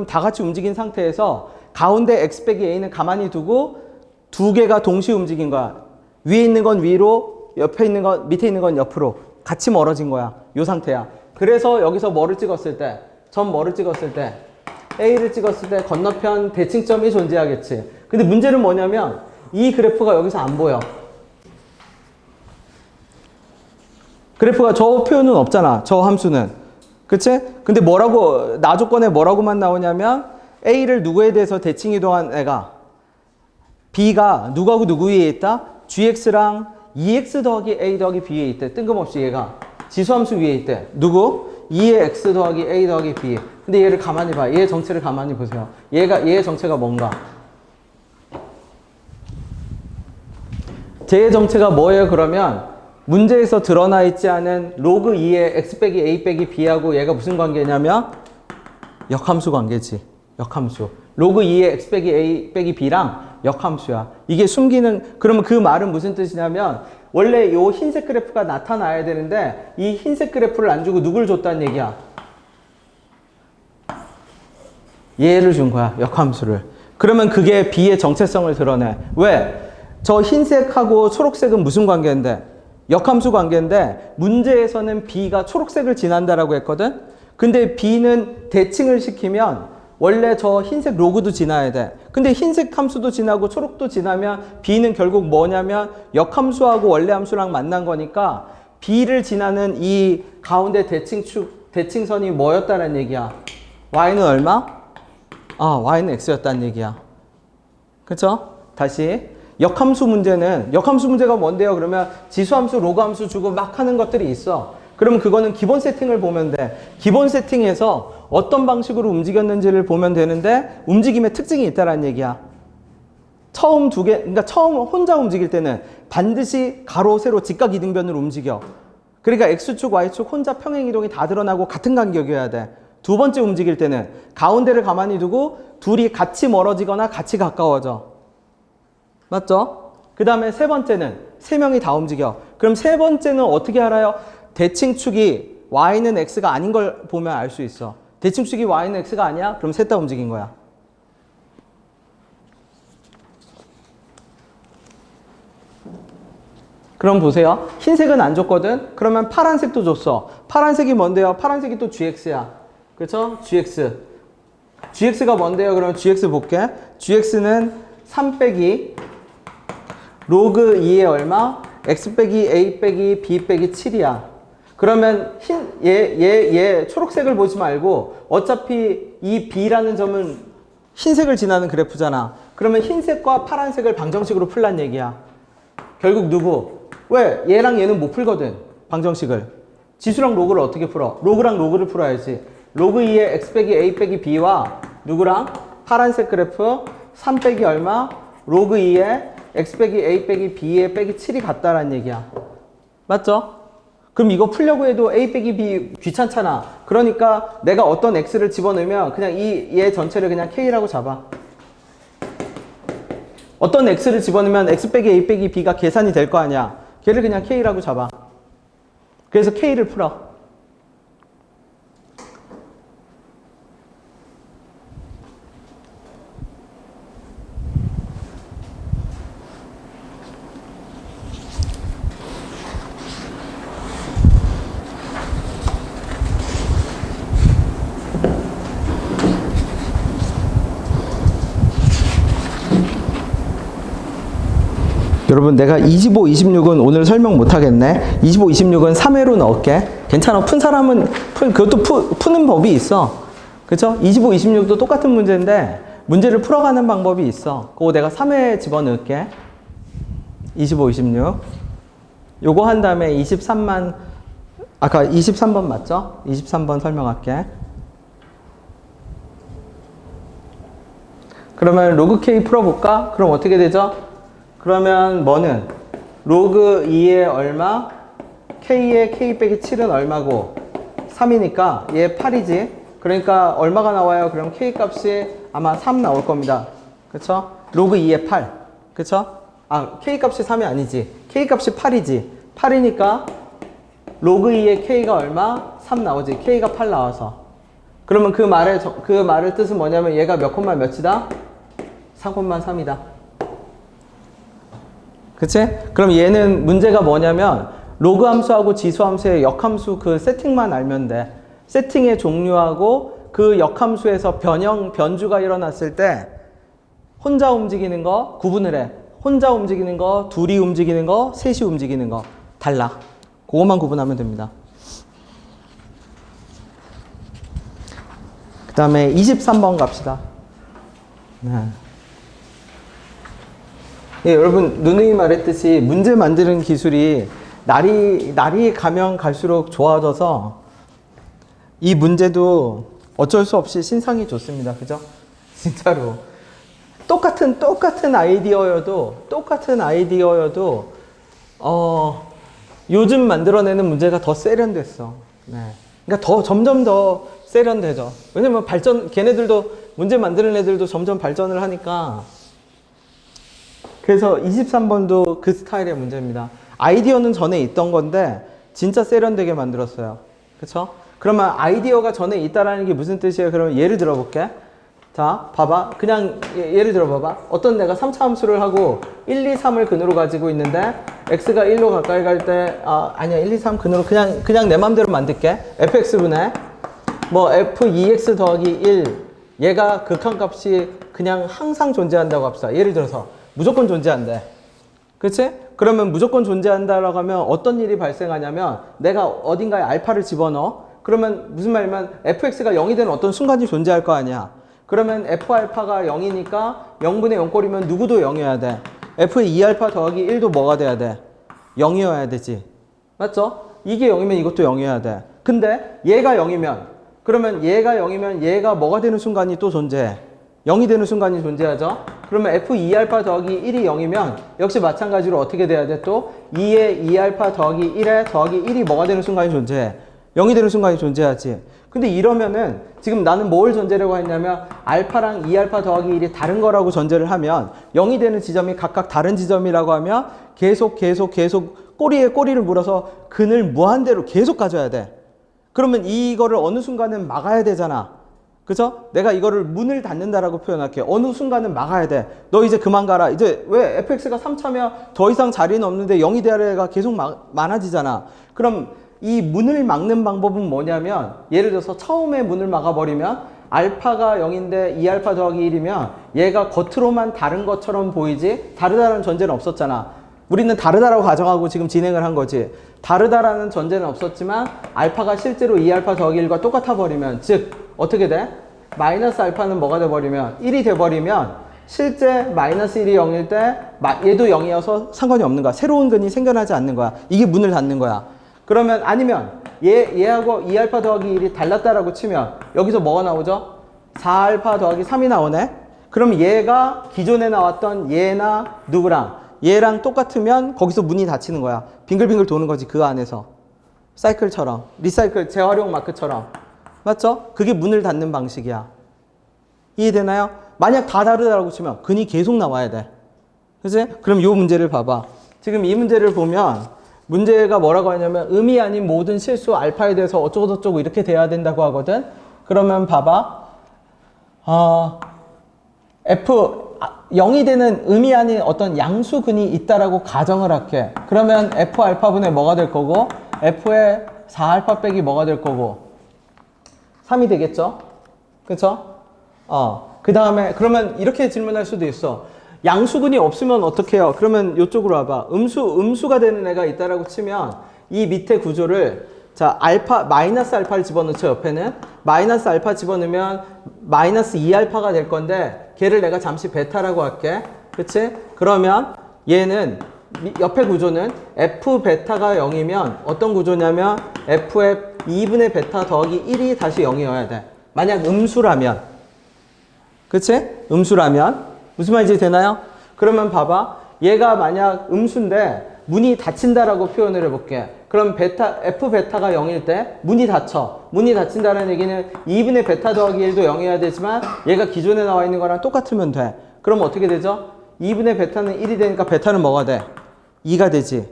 다 같이 움직인 상태에서 가운데 x 빼기 a는 가만히 두고 두 개가 동시에 움직인 거야. 위에 있는 건 위로, 옆에 있는 건 밑에 있는 건 옆으로 같이 멀어진 거야. 이 상태야. 그래서 여기서 뭐를 찍었을 때, 뭐를 찍었을 때, A를 찍었을 때 건너편 대칭점이 존재하겠지. 근데 문제는 뭐냐면 이 그래프가 여기서 안 보여. 그래프가 저 표현은 없잖아. 저 함수는. 그치? 근데 나 조건에 뭐라고만 나오냐면 A를 누구에 대해서 대칭 이동한 애가 B가 누구하고 누구 위에 있다? GX랑 2X 더하기 A 더하기 B에 있대. 뜬금없이 얘가 지수함수 위에 있대. 누구? 2의 X 더하기 A 더하기 B. 근데 얘를 가만히 봐. 얘의 정체를 가만히 보세요. 얘의 정체가 뭔가? 쟤의 정체가 뭐예요? 그러면 문제에서 드러나 있지 않은 로그 2의 X 빼기 A 빼기 B하고 얘가 무슨 관계냐면 역함수 관계지. 역함수. 로그 2의 X 빼기 A 빼기 B랑 역함수야. 이게 그러면 그 말은 무슨 뜻이냐면 원래 이 흰색 그래프가 나타나야 되는데 이 흰색 그래프를 안 주고 누굴 줬다는 얘기야? 얘를 준 거야. 역함수를. 그러면 그게 B의 정체성을 드러내. 왜? 저 흰색하고 초록색은 무슨 관계인데? 역함수 관계인데 문제에서는 B가 초록색을 지난다라고 했거든? 근데 B는 대칭을 시키면 원래 저 흰색 로그도 지나야 돼. 근데 흰색 함수도 지나고 초록도 지나면 B는 결국 뭐냐면 역함수하고 원래 함수랑 만난 거니까 B를 지나는 이 가운데 대칭선이 뭐였다는 얘기야? Y는 얼마? Y는 X였다는 얘기야. 그쵸? 다시. 역함수 문제가 뭔데요? 그러면 지수함수, 로그함수 주고 막 하는 것들이 있어. 그러면 그거는 기본 세팅을 보면 돼. 기본 세팅에서 어떤 방식으로 움직였는지를 보면 되는데 움직임의 특징이 있다는 얘기야. 그러니까 처음 혼자 움직일 때는 반드시 가로, 세로, 직각 이등변으로 움직여. 그러니까 X축, Y축 혼자 평행 이동이 다 드러나고 같은 간격이어야 돼. 두 번째 움직일 때는 가운데를 가만히 두고 둘이 같이 멀어지거나 같이 가까워져. 맞죠? 그 다음에 세 번째는 세 명이 다 움직여. 그럼 세 번째는 어떻게 알아요? 대칭축이 Y는 X가 아닌 걸 보면 알 수 있어. 대칭축이 y는 x가 아니야? 그럼 셋 다 움직인 거야. 그럼 보세요. 흰색은 안 줬거든? 그러면 파란색도 줬어. 파란색이 뭔데요? 파란색이 또 gx야. 그렇죠? gx. gx가 뭔데요? 그러면 gx 볼게. gx는 3 빼기 로그 2의 얼마? x 빼기 a 빼기 b 빼기 7이야. 그러면 얘 초록색을 보지 말고 어차피 이 b라는 점은 흰색을 지나는 그래프잖아. 그러면 흰색과 파란색을 방정식으로 풀란 얘기야. 결국 누구? 왜? 얘랑 얘는 못 풀거든. 방정식을. 지수랑 로그를 어떻게 풀어? 로그랑 로그를 풀어야지. 로그 2의 x 빼기 a 빼기 b와 누구랑? 파란색 그래프 3 빼기 얼마? 로그 2의 x 빼기 a 빼기 b의 빼기 7이 같다라는 얘기야. 맞죠? 그럼 이거 풀려고 해도 a 빼기 b 귀찮잖아. 그러니까 내가 어떤 x를 집어넣으면 그냥 얘 전체를 그냥 k라고 잡아. 어떤 x를 집어넣으면 x 빼기 a 빼기 b가 계산이 될 거 아니야. 걔를 그냥 k라고 잡아. 그래서 k를 풀어. 여러분 내가 25, 26은 오늘 설명 못하겠네. 25, 26은 3회로 넣을게. 괜찮아. 푼 사람은 그것도 푸는 법이 있어. 그쵸? 25, 26도 똑같은 문제인데 문제를 풀어가는 방법이 있어. 그거 내가 3회 집어넣을게. 25, 26 요거 한 다음에 23만 아까 23번 맞죠? 23번 설명할게. 그러면 로그 K 풀어볼까? 그럼 어떻게 되죠? 그러면 뭐는 로그 2의 얼마? K의 K 빼기 7은 얼마고? 3이니까 얘 8이지? 그러니까 얼마가 나와요? 그럼 K 값이 아마 3 나올 겁니다. 그쵸? 로그 2의 8. 그쵸? 아, K 값이 3이 아니지. K 값이 8이지. 8이니까 로그 2의 K가 얼마? 3 나오지. K가 8 나와서. 그러면 그 말의 뜻은 뭐냐면 얘가 몇 콤마 몇이다? 4,3이다. 그치? 그럼 얘는 문제가 뭐냐면 로그 함수하고 지수 함수의 역함수 그 세팅만 알면 돼. 세팅의 종류하고 그 역함수에서 변주가 일어났을 때 혼자 움직이는 거 구분을 해. 혼자 움직이는 거, 둘이 움직이는 거, 셋이 움직이는 거 달라. 그것만 구분하면 됩니다. 그 다음에 23번 갑시다. 네. 예, 여러분 누누이 말했듯이 문제 만드는 기술이 날이 가면 갈수록 좋아져서 이 문제도 어쩔 수 없이 신상이 좋습니다. 그죠? 진짜로 똑같은 아이디어여도 요즘 만들어내는 문제가 더 세련됐어. 네. 그러니까 점점 더 세련되죠. 왜냐면 걔네들도 문제 만드는 애들도 점점 발전을 하니까. 그래서 23번도 그 스타일의 문제입니다. 아이디어는 전에 있던 건데 진짜 세련되게 만들었어요. 그쵸? 그러면 아이디어가 전에 있다라는 게 무슨 뜻이에요? 그러면 예를 들어볼게. 자, 봐봐. 그냥 예를 들어봐봐. 어떤 내가 3차 함수를 하고 1, 2, 3을 근으로 가지고 있는데 x가 1로 가까이 갈 때 아니야 1, 2, 3 근으로 그냥 내 맘대로 만들게. fx분의 뭐 f2x 더하기 1 얘가 극한값이 그냥 항상 존재한다고 합시다. 예를 들어서 무조건 존재한대. 그치? 그러면 무조건 존재한다라고 하면 어떤 일이 발생하냐면 내가 어딘가에 알파를 집어넣어. 그러면 무슨 말이냐면 fx가 0이 되는 어떤 순간이 존재할 거 아니야. 그러면 f알파가 0이니까 0분의 0꼴이면 누구도 0이어야 돼. f의 2알파 더하기 1도 뭐가 돼야 돼? 0이어야 되지. 맞죠? 이게 0이면 이것도 0이어야 돼. 근데 얘가 0이면 그러면 얘가 0이면 얘가 뭐가 되는 순간이 또 존재해? 0이 되는 순간이 존재하죠. 그러면 f2알파 더하기 1이 0이면 역시 마찬가지로 어떻게 돼야 돼? 또 2의 2알파 더하기 1에 더하기 1이 뭐가 되는 순간이 존재해? 0이 되는 순간이 존재하지. 근데 이러면은 지금 나는 뭘 전제라고 했냐면 알파랑 2알파 더하기 1이 다른 거라고 전제를 하면 0이 되는 지점이 각각 다른 지점이라고 하면 계속 꼬리에 꼬리를 물어서 근을 무한대로 계속 가져야 돼. 그러면 이거를 어느 순간은 막아야 되잖아. 그죠? 내가 이거를 문을 닫는다라고 표현할게. 어느 순간은 막아야 돼. 너 이제 그만 가라. 이제 왜 fx가 3차면 더 이상 자리는 없는데 0이 돼야 애가 계속 많아지잖아. 그럼 이 문을 막는 방법은 뭐냐면 예를 들어서 처음에 문을 막아버리면 알파가 0인데 2알파 더하기 1이면 얘가 겉으로만 다른 것처럼 보이지 다르다는 전제는 없었잖아. 우리는 다르다라고 가정하고 지금 진행을 한 거지. 다르다라는 전제는 없었지만 알파가 실제로 2알파 더하기 1과 똑같아 버리면 즉 어떻게 돼? 마이너스 알파는 뭐가 돼버리면 1이 돼버리면 실제 마이너스 1이 0일 때 얘도 0이어서 상관이 없는 거야. 새로운 근이 생겨나지 않는 거야. 이게 문을 닫는 거야. 그러면 아니면 얘하고 2알파 더하기 1이 달랐다라고 치면 여기서 뭐가 나오죠? 4알파 더하기 3이 나오네? 그럼 얘가 기존에 나왔던 얘나 누구랑 얘랑 똑같으면 거기서 문이 닫히는 거야. 빙글빙글 도는 거지 그 안에서. 사이클처럼 리사이클 재활용 마크처럼. 맞죠? 그게 문을 닫는 방식이야. 이해되나요? 만약 다 다르다고 치면 근이 계속 나와야 돼. 그치? 그럼 이 문제를 봐봐. 지금 이 문제를 보면 문제가 뭐라고 하냐면 음이 아닌 모든 실수 알파에 대해서 어쩌고저쩌고 이렇게 돼야 된다고 하거든. 그러면 봐봐. F 0이 되는 음이 아닌 어떤 양수근이 있다라고 가정을 할게. 그러면 F 알파분의 뭐가 될 거고 F의 4알파 빼기 뭐가 될 거고 3이 되겠죠? 그쵸? 그 다음에 그러면 이렇게 질문할 수도 있어. 양수근이 없으면 어떻게 해요? 그러면 이쪽으로 와봐. 음수가 되는 애가 있다라고 치면 이 밑에 구조를 자 알파 마이너스 알파를 집어넣죠. 옆에는 마이너스 알파 집어넣으면 마이너스 2알파가 될 건데 걔를 내가 잠시 베타라고 할게. 그치? 그러면 얘는 옆에 구조는 f 베타가 0이면 어떤 구조냐면 f의 2분의 베타 더하기 1이 다시 0이어야 돼. 만약 음수라면. 그치? 음수라면. 무슨 말인지 되나요? 그러면 봐봐. 얘가 만약 음수인데 문이 닫힌다라고 표현을 해볼게. 그럼 f 베타가 0일 때 문이 닫혀. 문이 닫힌다는 얘기는 2분의 베타 더하기 1도 0이어야 되지만 얘가 기존에 나와 있는 거랑 똑같으면 돼. 그럼 어떻게 되죠? 2분의 베타는 1이 되니까 베타는 뭐가 돼? 2가 되지.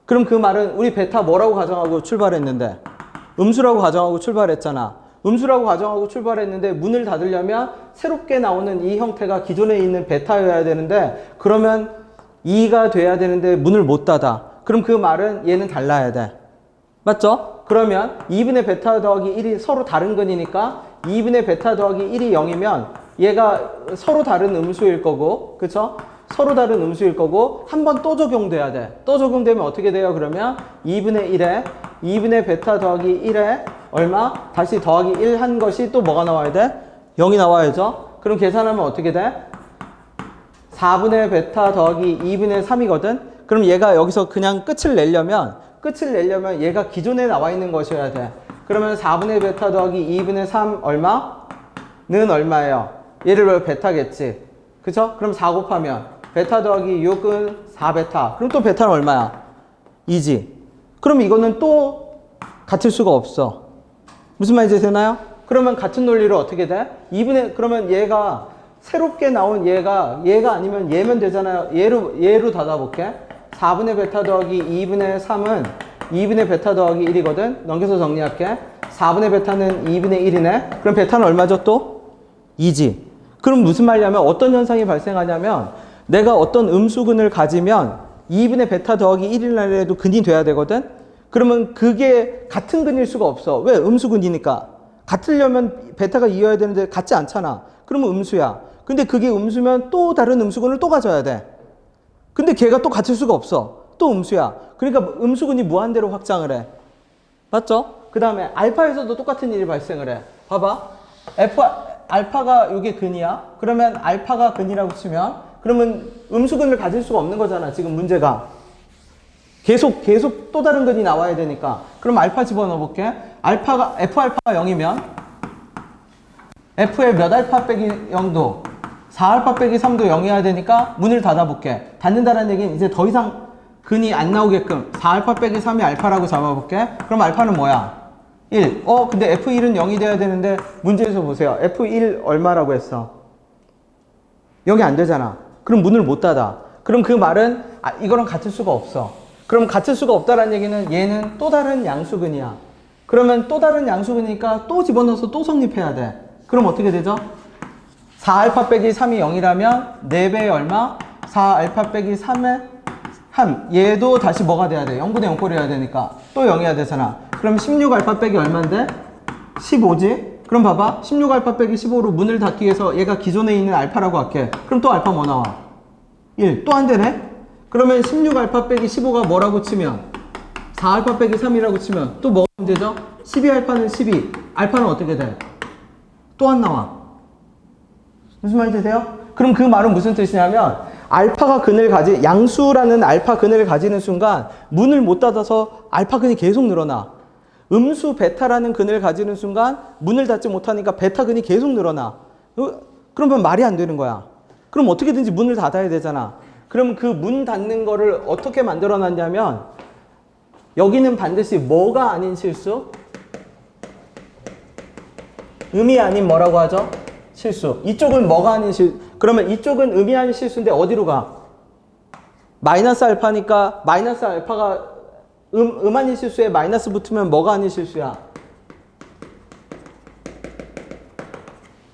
그럼 그 말은 우리 베타 뭐라고 가정하고 출발했는데? 음수라고 가정하고 출발했잖아. 음수라고 가정하고 출발했는데 문을 닫으려면 새롭게 나오는 이 형태가 기존에 있는 베타여야 되는데 그러면 2가 돼야 되는데 문을 못 닫아. 그럼 그 말은 얘는 달라야 돼. 맞죠? 그러면 2분의 베타 더하기 1이 서로 다른 근이니까 2분의 베타 더하기 1이 0이면 얘가 서로 다른 음수일 거고 그쵸? 서로 다른 음수일 거고 한 번 또 적용돼야 돼. 또 적용되면 어떻게 돼요? 그러면 2분의 1에 2분의 베타 더하기 1에 얼마? 다시 더하기 1 한 것이 또 뭐가 나와야 돼? 0이 나와야죠. 그럼 계산하면 어떻게 돼? 4분의 베타 더하기 2분의 3이거든? 그럼 얘가 여기서 그냥 끝을 내려면 얘가 기존에 나와 있는 것이어야 돼. 그러면 4분의 베타 더하기 2분의 3 얼마는 얼마예요? 얘를 베타겠지. 그쵸? 그럼 4 곱하면 베타 더하기 6은 4베타. 그럼 또 베타는 얼마야? 2지. 그럼 이거는 또 같을 수가 없어. 무슨 말인지 되나요? 그러면 같은 논리로 어떻게 돼? 2분의 그러면 얘가 새롭게 나온 얘가 아니면 얘면 되잖아요. 얘로 닫아볼게. 4분의 베타 더하기 2분의 3은 2분의 베타 더하기 1이거든. 넘겨서 정리할게. 4분의 베타는 2분의 1이네. 그럼 베타는 얼마죠 또? 2지. 그럼 무슨 말이냐면 어떤 현상이 발생하냐면 내가 어떤 음수근을 가지면 2분의 베타 더하기 1이라도 근이 돼야 되거든. 그러면 그게 같은 근일 수가 없어. 왜? 음수근이니까. 같으려면 베타가 2여야 되는데 같지 않잖아. 그러면 음수야. 근데 그게 음수면 또 다른 음수근을 또 가져야 돼. 근데 걔가 또 같을 수가 없어. 또 음수야. 그러니까 음수근이 무한대로 확장을 해. 맞죠? 그 다음에 알파에서도 똑같은 일이 발생을 해. 봐봐. 알파가 이게 근이야. 그러면 알파가 근이라고 치면 그러면 음수근을 가질 수가 없는 거잖아. 지금 문제가. 계속 또 다른 근이 나와야 되니까. 그럼 알파 집어넣어 볼게. F알파가 0이면 F의 몇 알파 빼기 0도 4알파 빼기 3도 0이어야 되니까 문을 닫아볼게. 닫는다는 얘기는 이제 더 이상 근이 안 나오게끔 4알파 빼기 3이 알파라고 잡아볼게. 그럼 알파는 뭐야? 1. 근데 F1은 0이 돼야 되는데 문제에서 보세요. F1 얼마라고 했어? 여기 안 되잖아. 그럼 문을 못 닫아. 그럼 그 말은 이거랑 같을 수가 없어. 그럼 같을 수가 없다는 얘기는 얘는 또 다른 양수근이야. 그러면 또 다른 양수근이니까 또 집어넣어서 또 성립해야 돼. 그럼 어떻게 되죠? 4알파 빼기 3이 0이라면 4배의 얼마? 4알파 빼기 3의 3. 얘도 다시 뭐가 돼야 돼? 0분의 0꼴이 해야 되니까 또 0이어야 되잖아. 그럼 16알파 빼기 얼마인데? 15지? 그럼 봐봐. 16알파 빼기 15로 문을 닫기 위해서 얘가 기존에 있는 알파라고 할게. 그럼 또 알파 뭐 나와? 1. 또 안 되네? 그러면 16알파 빼기 15가 뭐라고 치면 4알파 빼기 3이라고 치면 또 뭐가 문제죠? 12알파는 12. 알파는 어떻게 돼? 또 안 나와. 무슨 말인지 되세요? 그럼 그 말은 무슨 뜻이냐면 알파가 근을 양수라는 알파 근을 가지는 순간 문을 못 닫아서 알파 근이 계속 늘어나. 음수 베타라는 근을 가지는 순간 문을 닫지 못하니까 베타 근이 계속 늘어나. 그러면 말이 안 되는 거야. 그럼 어떻게든지 문을 닫아야 되잖아. 그럼 그 문 닫는 거를 어떻게 만들어 놨냐면 여기는 반드시 뭐가 아닌 실수? 음이 아닌 뭐라고 하죠? 실수. 이쪽은 뭐가 아닌 실수? 그러면 이쪽은 음이 아닌 실수인데 어디로 가? 마이너스 알파니까 마이너스 알파가 음 아닌 실수에 마이너스 붙으면 뭐가 아닌 실수야?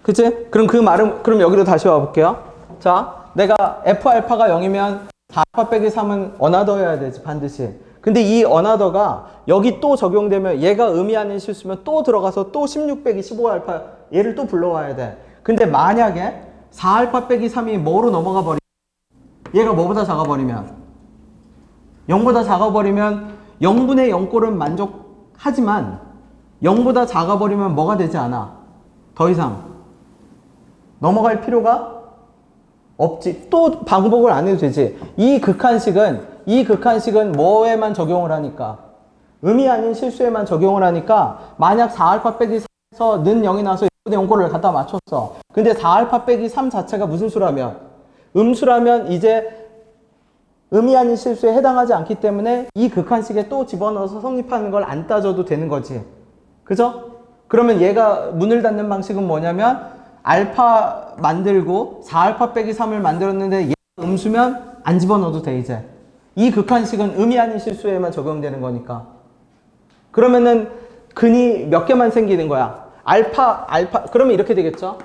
그치? 그럼 그 말은 그럼 여기로 다시 와볼게요. 자, 내가 f 알파가 0이면 4알파 빼기 3은 어나더여야 되지 반드시. 근데 이 어나더가 여기 또 적용되면 얘가 음이 아닌 실수면 또 들어가서 또 16 빼기 15알파 얘를 또 불러와야 돼. 근데 만약에 4알파 빼기 3이 뭐로 넘어가 버리면 얘가 뭐보다 작아버리면 0보다 작아버리면 0분의 0꼴은 만족하지만 0보다 작아버리면 뭐가 되지 않아. 더 이상 넘어갈 필요가 없지. 또 방법을 안 해도 되지. 이 극한식은 뭐에만 적용을 하니까 음이 아닌 실수에만 적용을 하니까 만약 4알파 빼기 3에서 는 0이 나와서 0분의 0꼴을 갖다 맞췄어. 근데 4알파 빼기 3 자체가 무슨 수라면 음수라면 이제 음이 아닌 실수에 해당하지 않기 때문에 이 극한식에 또 집어넣어서 성립하는 걸 안 따져도 되는 거지. 그죠? 그러면 얘가 문을 닫는 방식은 뭐냐면 알파 만들고 4알파 빼기 3을 만들었는데 얘가 음수면 안 집어넣어도 돼 이제. 이 극한식은 음이 아닌 실수에만 적용되는 거니까. 그러면은 근이 몇 개만 생기는 거야. 알파 그러면 이렇게 되겠죠?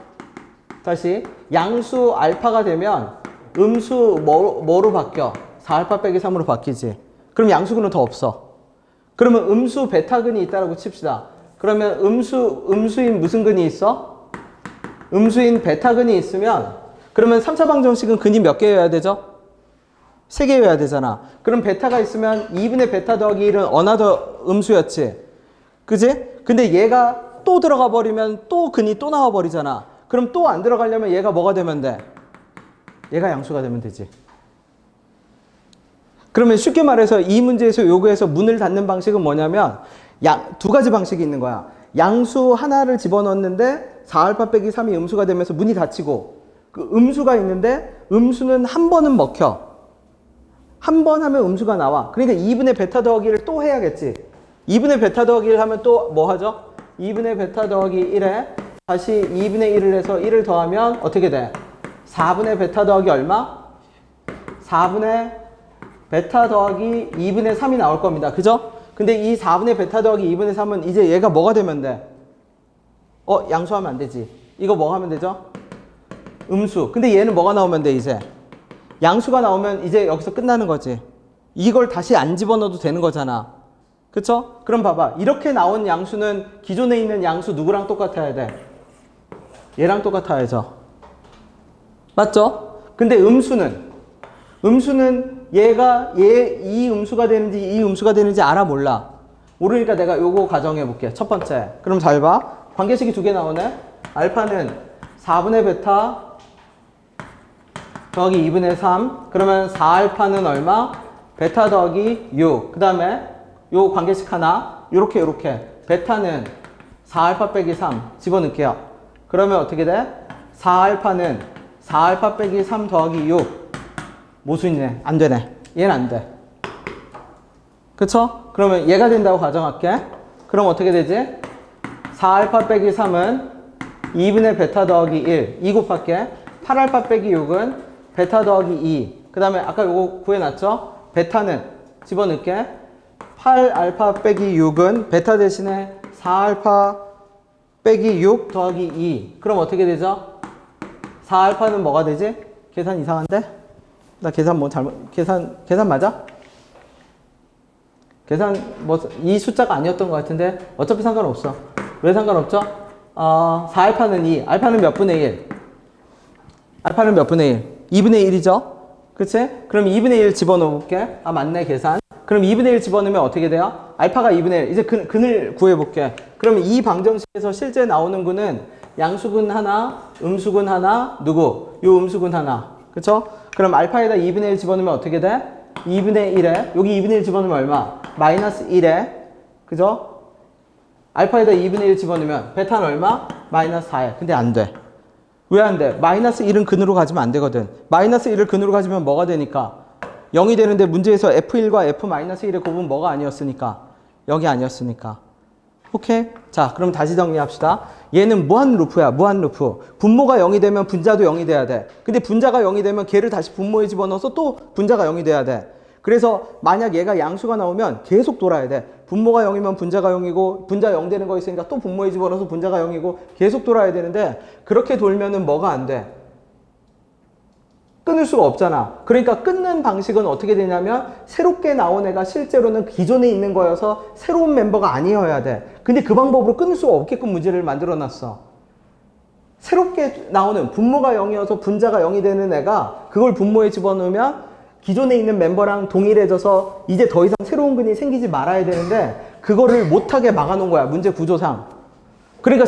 다시 양수 알파가 되면 음수 뭐로 바뀌어? 4알파 빼기 3으로 바뀌지. 그럼 양수근은 더 없어. 그러면 음수 베타근이 있다라고 칩시다. 그러면 음수인 무슨 근이 있어? 음수인 베타근이 있으면 그러면 3차 방정식은 근이 몇 개여야 되죠? 3개여야 되잖아. 그럼 베타가 있으면 2분의 베타 더하기 1은 어나더 음수였지. 그지? 근데 얘가 또 들어가 버리면 또 근이 또 나와 버리잖아. 그럼 또 안 들어가려면 얘가 뭐가 되면 돼? 얘가 양수가 되면 되지. 그러면 쉽게 말해서 이 문제에서 요구해서 문을 닫는 방식은 뭐냐면 두 가지 방식이 있는 거야. 양수 하나를 집어넣었는데 4알파 빼기 3이 음수가 되면서 문이 닫히고 그 음수가 있는데 음수는 한 번은 먹혀. 한 번 하면 음수가 나와. 그러니까 2분의 베타 더하기를 또 해야겠지. 2분의 베타 더하기를 하면 또 뭐 하죠? 2분의 베타 더하기 1에 다시 2분의 1을 해서 1을 더하면 어떻게 돼? 4분의 베타 더하기 얼마? 4분의 베타 더하기 2분의 3이 나올 겁니다. 그죠? 근데 이 4분의 베타 더하기 2분의 3은 이제 얘가 뭐가 되면 돼? 양수하면 안 되지. 이거 뭐 하면 되죠? 음수. 근데 얘는 뭐가 나오면 돼, 이제? 양수가 나오면 이제 여기서 끝나는 거지. 이걸 다시 안 집어넣어도 되는 거잖아. 그쵸? 그럼 봐봐. 이렇게 나온 양수는 기존에 있는 양수 누구랑 똑같아야 돼? 얘랑 똑같아야죠. 맞죠? 근데 음수는 얘가 이 음수가 되는지 이 음수가 되는지 알아 몰라? 모르니까 내가 요거 가정해 볼게. 첫 번째. 그럼 잘 봐. 관계식이 2개 나오네. 알파는 4분의 베타 더하기 2분의 3. 그러면 4알파는 얼마? 베타 더하기 6. 그 다음에 요 관계식 하나. 요렇게. 베타는 4알파 빼기 3. 집어넣을게요. 그러면 어떻게 돼? 4알파는 4알파 빼기 3 더하기 6. 모순이네. 안 되네. 얘는 안 돼. 그쵸? 그러면 얘가 된다고 가정할게. 그럼 어떻게 되지? 4알파 빼기 3은 2분의 베타 더하기 1. 2 곱할게. 8알파 빼기 6은 베타 더하기 2. 그 다음에 아까 요거 구해놨죠? 베타는 집어넣을게. 8알파 빼기 6은 베타 대신에 4알파 빼기 6 더하기 2. 그럼 어떻게 되죠? 4알파는 뭐가 되지? 계산 이상한데? 나 계산 뭐 잘못, 계산 맞아? 계산 뭐 이 숫자가 아니었던 것 같은데 어차피 상관없어. 왜 상관없죠? 4알파는 2. 알파는 몇 분의 1? 알파는 몇 분의 1? 2분의 1이죠? 그치? 그럼 2분의 1 집어넣어볼게. 맞네, 계산. 그럼 2분의 1 집어넣으면 어떻게 돼요? 알파가 2분의 1. 이제 근을 구해볼게. 그러면 이 방정식에서 실제 나오는 근은 양수근 하나, 음수근 하나, 누구? 요 음수근 하나. 그쵸? 그럼 알파에다 2분의 1 집어넣으면 어떻게 돼? 2분의 1에, 여기 2분의 1 집어넣으면 얼마? 마이너스 1에, 그죠? 알파에다 2분의 1 집어넣으면 베타는 얼마? 마이너스 4에. 근데 안 돼. 왜 안 돼? 마이너스 1은 근으로 가지면 안 되거든. 마이너스 1을 근으로 가지면 뭐가 되니까? 0이 되는데 문제에서 F1과 F-1의 곱은 뭐가 아니었으니까? 0이 아니었으니까. 오케이? 자, 그럼 다시 정리합시다. 얘는 무한 루프야, 무한 루프. 분모가 0이 되면 분자도 0이 돼야 돼. 근데 분자가 0이 되면 걔를 다시 분모에 집어넣어서 또 분자가 0이 돼야 돼. 그래서 만약 얘가 양수가 나오면 계속 돌아야 돼. 분모가 0이면 분자가 0이고 분자 0 되는 거 있으니까 또 분모에 집어넣어서 분자가 0이고 계속 돌아야 되는데 그렇게 돌면은 뭐가 안 돼? 끊을 수가 없잖아. 그러니까 끊는 방식은 어떻게 되냐면 새롭게 나온 애가 실제로는 기존에 있는 거여서 새로운 멤버가 아니어야 돼. 근데 그 방법으로 끊을 수가 없게끔 문제를 만들어 놨어. 새롭게 나오는 분모가 0이어서 분자가 0이 되는 애가 그걸 분모에 집어넣으면 기존에 있는 멤버랑 동일해져서 이제 더 이상 새로운 근이 생기지 말아야 되는데 그거를 못하게 막아놓은 거야. 문제 구조상. 그러니까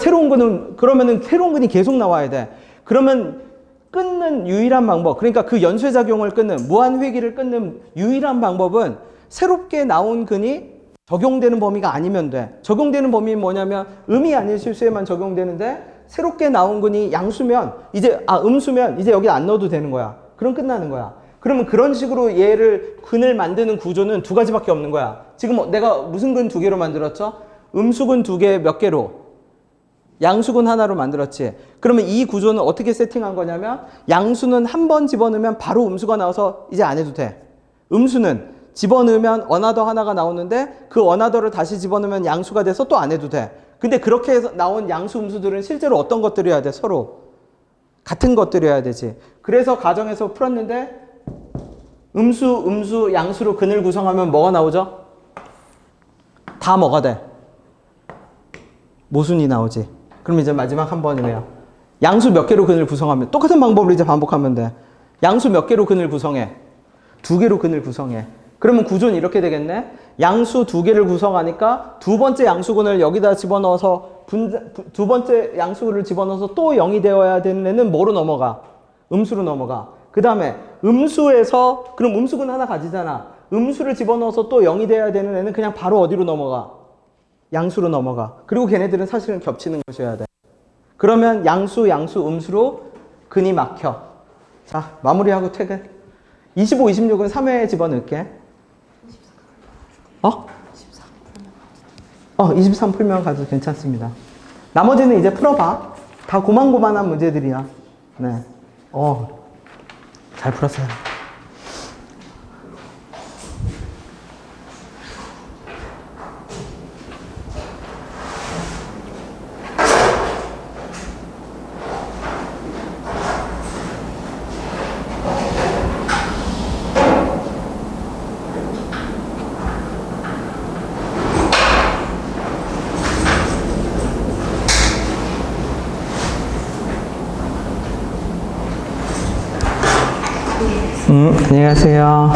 그러면은 새로운 근이 계속 나와야 돼. 그러면 끊는 유일한 방법, 그러니까 그 연쇄작용을 끊는, 무한회기를 끊는 유일한 방법은 새롭게 나온 근이 적용되는 범위가 아니면 돼. 적용되는 범위는 뭐냐면 음이 아닌 실수에만 적용되는데 새롭게 나온 근이 양수면 음수면 이제 여기 안 넣어도 되는 거야. 그럼 끝나는 거야. 그러면 그런 식으로 얘를 근을 만드는 구조는 두 가지밖에 없는 거야. 지금 내가 무슨 근 두 개로 만들었죠? 음수근 두 개 몇 개로? 양수근 하나로 만들었지. 그러면 이 구조는 어떻게 세팅한 거냐면 양수는 한 번 집어넣으면 바로 음수가 나와서 이제 안 해도 돼. 음수는 집어넣으면 어나더 하나가 나오는데 그 어나더를 다시 집어넣으면 양수가 돼서 또 안 해도 돼. 근데 그렇게 해서 나온 양수 음수들은 실제로 어떤 것들이어야 돼? 서로 같은 것들이어야 되지. 그래서 가정에서 풀었는데 음수, 양수로 근을 구성하면 뭐가 나오죠? 다 뭐가 돼? 모순이 나오지. 그럼 이제 마지막 한 번이네요. 양수 몇 개로 근을 구성하면 똑같은 방법으로 이제 반복하면 돼. 양수 몇 개로 근을 구성해? 2개로 근을 구성해. 그러면 구조는 이렇게 되겠네. 양수 2개를 구성하니까 두 번째 양수근을 여기다 집어넣어서 두 번째 양수근을 집어넣어서 또 0이 되어야 되는 애는 뭐로 넘어가? 음수로 넘어가. 그 다음에 음수에서 그럼 음수근 하나 가지잖아. 음수를 집어넣어서 또 0이 돼야 되는 애는 그냥 바로 어디로 넘어가? 양수로 넘어가. 그리고 걔네들은 사실은 겹치는 것이어야 돼. 그러면 양수, 음수로 근이 막혀. 자, 마무리하고 퇴근. 25, 26은 3회에 집어넣을게. 23 풀면 가도 괜찮습니다. 나머지는 이제 풀어봐. 다 고만고만한 문제들이야. 네. 잘 풀었어요. 안녕하세요.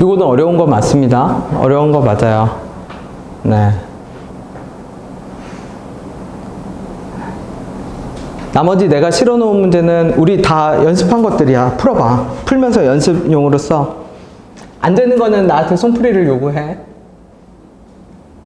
이거는 어려운 거 맞습니다. 어려운 거 맞아요. 네. 나머지 내가 실어놓은 문제는 우리 다 연습한 것들이야. 풀어봐. 풀면서 연습용으로 써. 안 되는 거는 나한테 손풀이를 요구해.